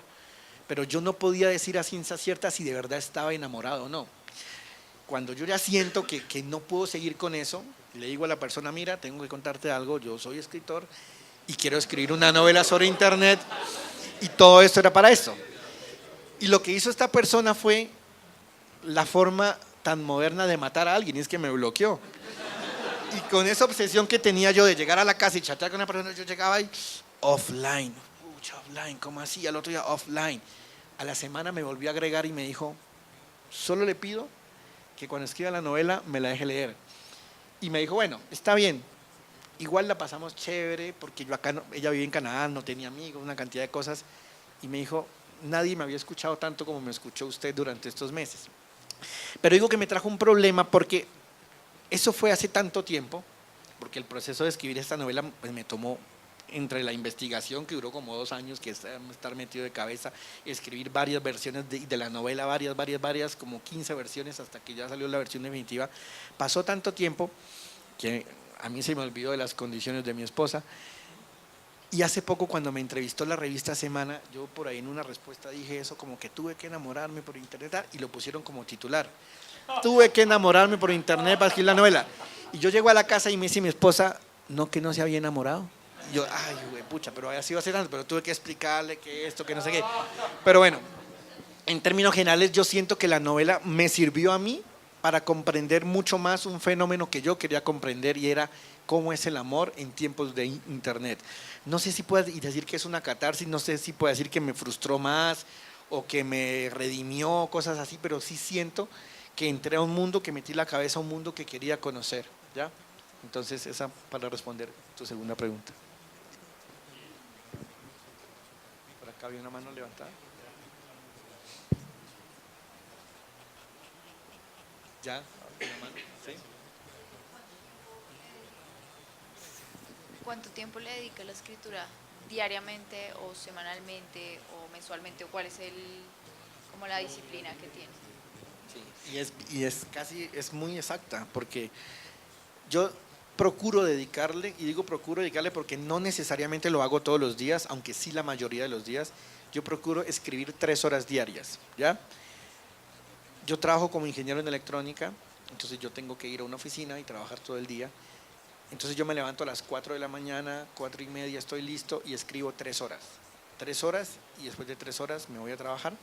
Pero yo no podía decir a ciencia cierta si de verdad estaba enamorado o no. Cuando yo ya siento que no puedo seguir con eso, le digo a la persona, mira, tengo que contarte algo, yo soy escritor y quiero escribir una novela sobre internet, y todo esto era para eso. Y lo que hizo esta persona fue la forma tan moderna de matar a alguien, es que me bloqueó. Y con esa obsesión que tenía yo de llegar a la casa y chatear con una persona, yo llegaba ahí, offline, offline, ¿cómo así? Al otro día, offline. A la semana me volvió a agregar y me dijo, solo le pido que cuando escriba la novela me la deje leer. Y me dijo, bueno, está bien, igual la pasamos chévere, porque yo acá, ella vivía en Canadá, no tenía amigos, una cantidad de cosas. Y me dijo, nadie me había escuchado tanto como me escuchó usted durante estos meses. Pero digo que me trajo un problema porque eso fue hace tanto tiempo, porque el proceso de escribir esta novela pues, me tomó, entre la investigación que duró como 2 años, que es estar metido de cabeza, escribir varias versiones de la novela, varias, como 15 versiones hasta que ya salió la versión definitiva. Pasó tanto tiempo que a mí se me olvidó de las condiciones de mi esposa. Y hace poco, cuando me entrevistó la revista Semana, yo por ahí en una respuesta dije eso, como que tuve que enamorarme por internet, y lo pusieron como titular. Tuve que enamorarme por internet para escribir la novela. Y yo llego a la casa y me dice mi esposa, no, que no se había enamorado. Y yo, ay, güey, pucha, pero había sido hace tanto, pero tuve que explicarle que esto, que no sé qué. Pero bueno, en términos generales, yo siento que la novela me sirvió a mí para comprender mucho más un fenómeno que yo quería comprender, y era cómo es el amor en tiempos de internet. No sé si puedo decir que es una catarsis, no sé si puedo decir que me frustró más o que me redimió, cosas así, pero sí siento que entré a un mundo, que metí la cabeza a un mundo que quería conocer, ¿ya? Entonces, esa para responder tu segunda pregunta. Por acá había una mano levantada. ¿Ya? ¿Una mano? ¿Sí? ¿Cuánto tiempo le dedica a la escritura? ¿Diariamente o semanalmente o mensualmente? ¿O cuál es como la disciplina que tiene? Sí, es muy exacta, porque yo procuro dedicarle, y digo procuro dedicarle porque no necesariamente lo hago todos los días, aunque sí la mayoría de los días, yo procuro escribir 3 horas diarias, ¿ya? Yo trabajo como ingeniero en electrónica, entonces yo tengo que ir a una oficina y trabajar todo el día. Entonces yo me levanto a las 4 de la mañana, 4:30 estoy listo y escribo 3 horas. 3 horas y después de 3 horas me voy a trabajar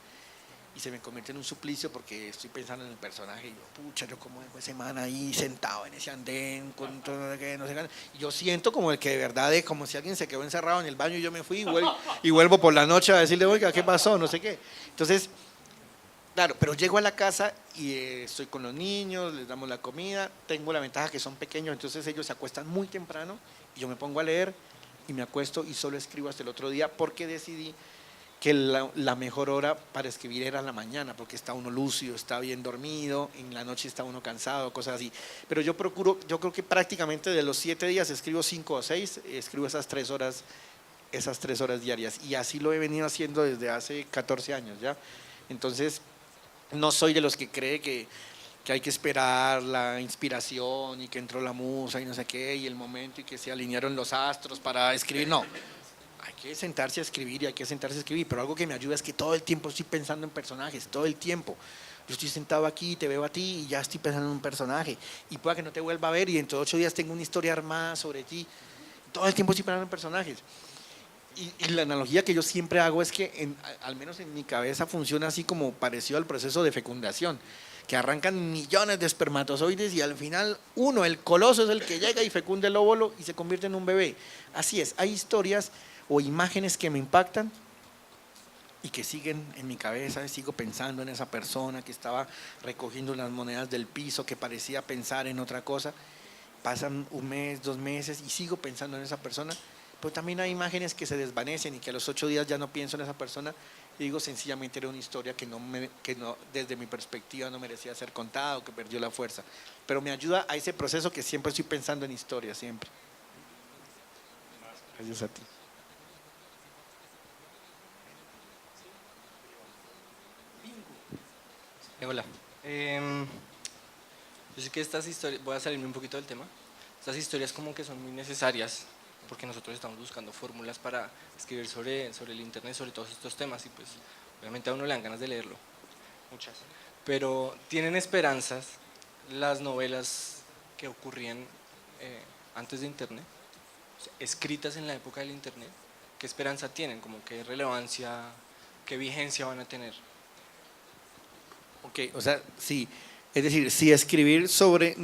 y se me convierte en un suplicio porque estoy pensando en el personaje y yo, pucha, yo como dejo ese man ahí sentado en ese andén con todo lo que no sé qué. Y yo siento como el que de verdad es como si alguien se quedó encerrado en el baño y yo me fui y vuelvo por la noche a decirle, oiga, ¿qué pasó? No sé qué. Entonces, claro, pero llego a la casa y estoy con los niños, les damos la comida, tengo la ventaja que son pequeños, entonces ellos se acuestan muy temprano y yo me pongo a leer y me acuesto y solo escribo hasta el otro día porque decidí que la mejor hora para escribir era la mañana, porque está uno lúcido, está bien dormido, en la noche está uno cansado, cosas así. Pero yo procuro, yo creo que prácticamente de los 7 días escribo 5 o 6, escribo esas 3 horas diarias y así lo he venido haciendo desde hace 14 años ya. Entonces, no soy de los que cree que hay que esperar la inspiración y que entró la musa y no sé qué, y el momento y que se alinearon los astros para escribir, no. Hay que sentarse a escribir y hay que sentarse a escribir, pero algo que me ayuda es que todo el tiempo estoy pensando en personajes, todo el tiempo. Yo estoy sentado aquí, te veo a ti y ya estoy pensando en un personaje, y pueda que no te vuelva a ver y dentro de 8 días tengo una historia armada sobre ti. Todo el tiempo estoy pensando en personajes. Y la analogía que yo siempre hago es que, al menos en mi cabeza, funciona así como parecido al proceso de fecundación, que arrancan millones de espermatozoides y al final uno, el coloso, es el que llega y fecunda el óvulo y se convierte en un bebé. Así es, hay historias o imágenes que me impactan y que siguen en mi cabeza, sigo pensando en esa persona que estaba recogiendo las monedas del piso, que parecía pensar en otra cosa, pasan un mes, 2 meses y sigo pensando en esa persona. Pero también hay imágenes que se desvanecen y que a los 8 días ya no pienso en esa persona y digo sencillamente era una historia que no, desde mi perspectiva no merecía ser contada o que perdió la fuerza. Pero me ayuda a ese proceso que siempre estoy pensando en historia, siempre. Gracias a ti. Hola. Yo sé que estas historias, voy a salirme un poquito del tema, estas historias como que son muy necesarias porque nosotros estamos buscando fórmulas para escribir sobre el internet, sobre todos estos temas y pues obviamente a uno le dan ganas de leerlo, muchas. Pero ¿tienen esperanzas las novelas que ocurrían antes de internet, o sea, escritas en la época del internet? ¿Qué esperanza tienen? Como qué relevancia, qué vigencia van a tener? Ok, o sea, sí. Es decir, si escribir sobre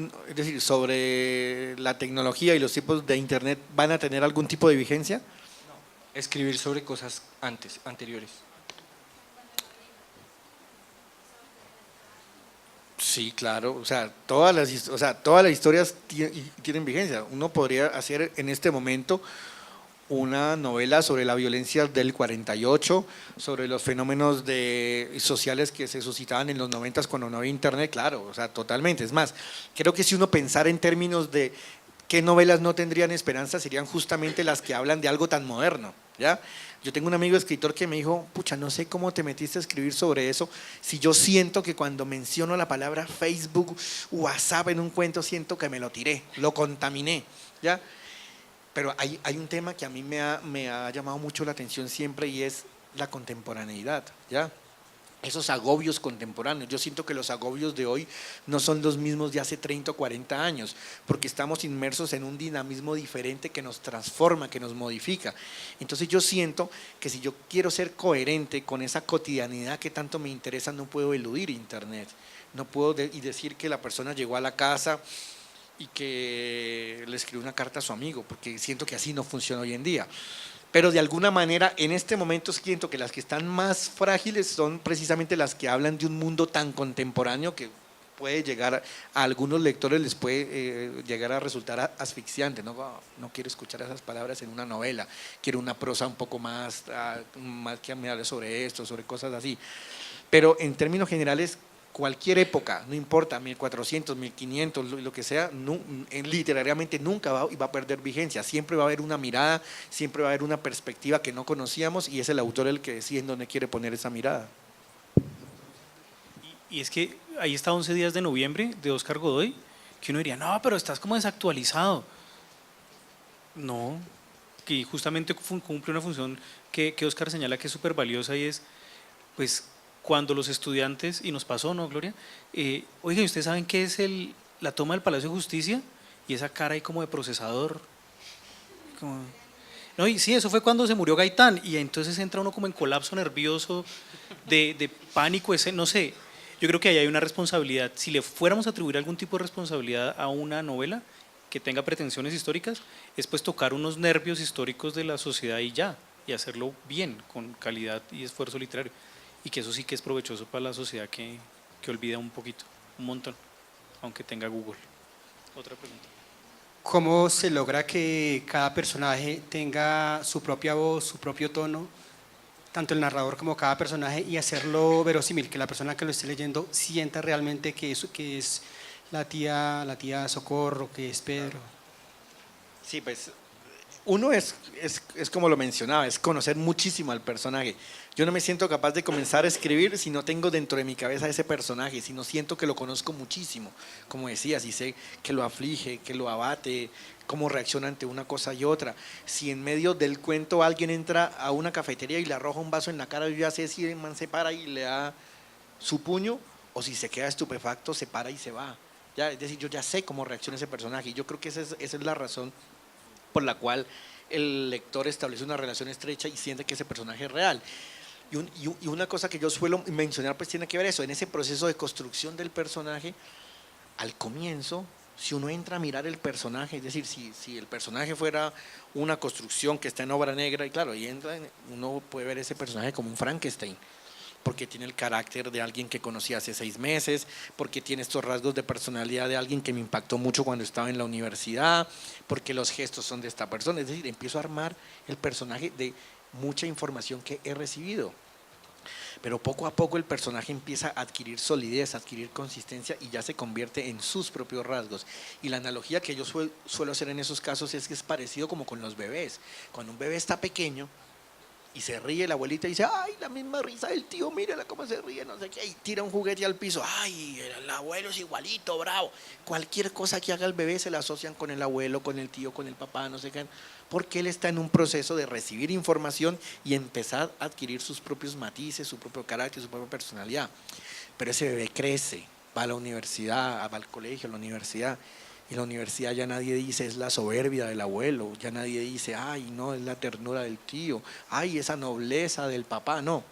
la tecnología y los tipos de internet van a tener algún tipo de vigencia. Escribir sobre cosas anteriores. Sí, claro, o sea, todas las historias tienen vigencia. Uno podría hacer en este momento una novela sobre la violencia del 48, sobre los fenómenos sociales que se suscitaban en los 90 cuando no había internet, claro, o sea, totalmente. Es más, creo que si uno pensara en términos de qué novelas no tendrían esperanza, serían justamente las que hablan de algo tan moderno, ¿ya? Yo tengo un amigo escritor que me dijo, pucha, no sé cómo te metiste a escribir sobre eso, si yo siento que cuando menciono la palabra Facebook, WhatsApp en un cuento, siento que me lo tiré, lo contaminé, ¿ya? Pero hay un tema que a mí me ha llamado mucho la atención siempre y es la contemporaneidad, ¿ya? Esos agobios contemporáneos. Yo siento que los agobios de hoy no son los mismos de hace 30 o 40 años, porque estamos inmersos en un dinamismo diferente que nos transforma, que nos modifica. Entonces yo siento que si yo quiero ser coherente con esa cotidianidad que tanto me interesa, no puedo eludir internet. No puedo decir que la persona llegó a la casa y que le escribió una carta a su amigo, porque siento que así no funciona hoy en día. Pero de alguna manera, en este momento siento que las que están más frágiles son precisamente las que hablan de un mundo tan contemporáneo que puede llegar a algunos lectores, les puede llegar a resultar asfixiante. No quiero escuchar esas palabras en una novela, quiero una prosa un poco más que me hable sobre esto, sobre cosas así. Pero en términos generales, cualquier época, no importa, 1400, 1500, lo que sea, literariamente nunca va a perder vigencia, siempre va a haber una mirada, siempre va a haber una perspectiva que no conocíamos y es el autor el que decide en dónde quiere poner esa mirada. Y es que ahí está 11 días de noviembre de Óscar Godoy, que uno diría, no, pero estás como desactualizado. No, que justamente cumple una función que Oscar señala que es súper valiosa, y es, pues, cuando los estudiantes, y nos pasó, ¿no, Gloria? Oigan, ¿ustedes saben qué es la toma del Palacio de Justicia? Y esa cara ahí como de procesador. No, y sí, eso fue cuando se murió Gaitán, y entonces entra uno como en colapso nervioso, de pánico, no sé. Yo creo que ahí hay una responsabilidad. Si le fuéramos a atribuir algún tipo de responsabilidad a una novela que tenga pretensiones históricas, es pues tocar unos nervios históricos de la sociedad y ya, y hacerlo bien, con calidad y esfuerzo literario. Y que eso sí que es provechoso para la sociedad que olvida un poquito, un montón, aunque tenga Google. Otra pregunta. ¿Cómo se logra que cada personaje tenga su propia voz, su propio tono, tanto el narrador como cada personaje, y hacerlo verosímil, que la persona que lo esté leyendo sienta realmente que es la tía Socorro, que es Pedro? Sí, pues uno es como lo mencionaba, es conocer muchísimo al personaje. Yo no me siento capaz de comenzar a escribir si no tengo dentro de mi cabeza ese personaje, si no siento que lo conozco muchísimo, como decía, si sé que lo aflige, que lo abate, cómo reacciona ante una cosa y otra. Si en medio del cuento alguien entra a una cafetería y le arroja un vaso en la cara, yo ya sé si el man se para y le da su puño, o si se queda estupefacto, se para y se va. Ya, es decir, yo ya sé cómo reacciona ese personaje, y yo creo que esa es la razón por la cual el lector establece una relación estrecha y siente que ese personaje es real. Y una cosa que yo suelo mencionar pues tiene que ver eso, en ese proceso de construcción del personaje, al comienzo, si uno entra a mirar el personaje, es decir, si el personaje fuera una construcción que está en obra negra, y claro, y entra, uno puede ver ese personaje como un Frankenstein, porque tiene el carácter de alguien que conocí hace 6 meses, porque tiene estos rasgos de personalidad de alguien que me impactó mucho cuando estaba en la universidad, porque los gestos son de esta persona, es decir, empiezo a armar el personaje de mucha información que he recibido. Pero poco a poco el personaje empieza a adquirir solidez, a adquirir consistencia, y ya se convierte en sus propios rasgos. Y la analogía que yo suelo hacer en esos casos es que es parecido como con los bebés. Cuando un bebé está pequeño y se ríe, la abuelita dice, ay, la misma risa del tío, mírala cómo se ríe, no sé qué, y tira un juguete al piso, ay, el abuelo es igualito, bravo. Cualquier cosa que haga el bebé se la asocian con el abuelo, con el tío, con el papá, no sé qué, porque él está en un proceso de recibir información y empezar a adquirir sus propios matices, su propio carácter, su propia personalidad. Pero ese bebé crece, va a la universidad, va al colegio, a la universidad, y en la universidad ya nadie dice es la soberbia del abuelo, ya nadie dice, ay, no, es la ternura del tío, ay, esa nobleza del papá, no,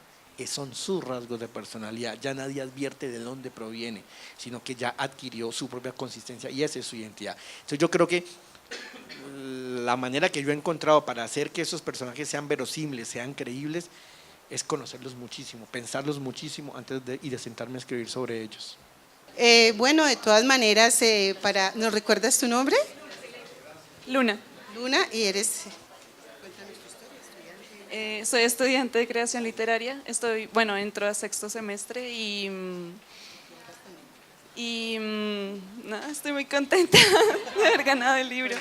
son sus rasgos de personalidad, ya nadie advierte de dónde proviene, sino que ya adquirió su propia consistencia y esa es su identidad. Entonces yo creo que la manera que yo he encontrado para hacer que esos personajes sean verosímiles, sean creíbles, es conocerlos muchísimo, pensarlos muchísimo antes de sentarme a escribir sobre ellos. Bueno, de todas maneras, ¿nos recuerdas tu nombre? Luna. Luna, y eres... Soy estudiante de creación literaria. Entro a 6º semestre y nada, estoy muy contenta de haber ganado el libro.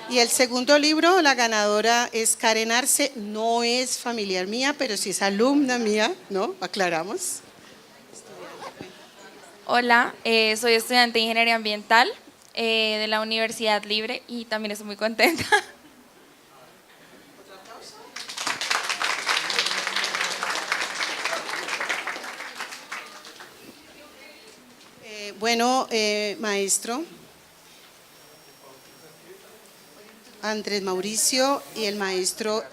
Y el segundo libro, la ganadora es Karen Arce, no es familiar mía, pero sí es alumna mía, ¿no? Aclaramos. Hola, soy estudiante de Ingeniería Ambiental de la Universidad Libre y también estoy muy contenta. Maestro Andrés Mauricio y el maestro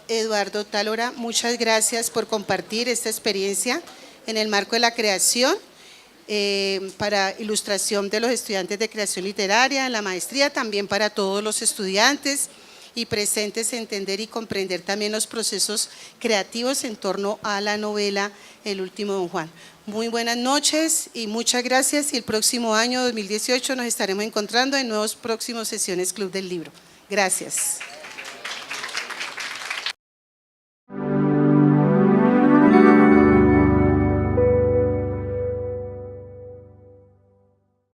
Eduardo Tálora, muchas gracias por compartir esta experiencia en el marco de la creación para ilustración de los estudiantes de creación literaria, en la maestría, también para todos los estudiantes y presentes, entender y comprender también los procesos creativos en torno a la novela El último Don Juan. Muy buenas noches y muchas gracias, y el próximo año 2018 nos estaremos encontrando en nuevos próximos sesiones Club del Libro. Gracias.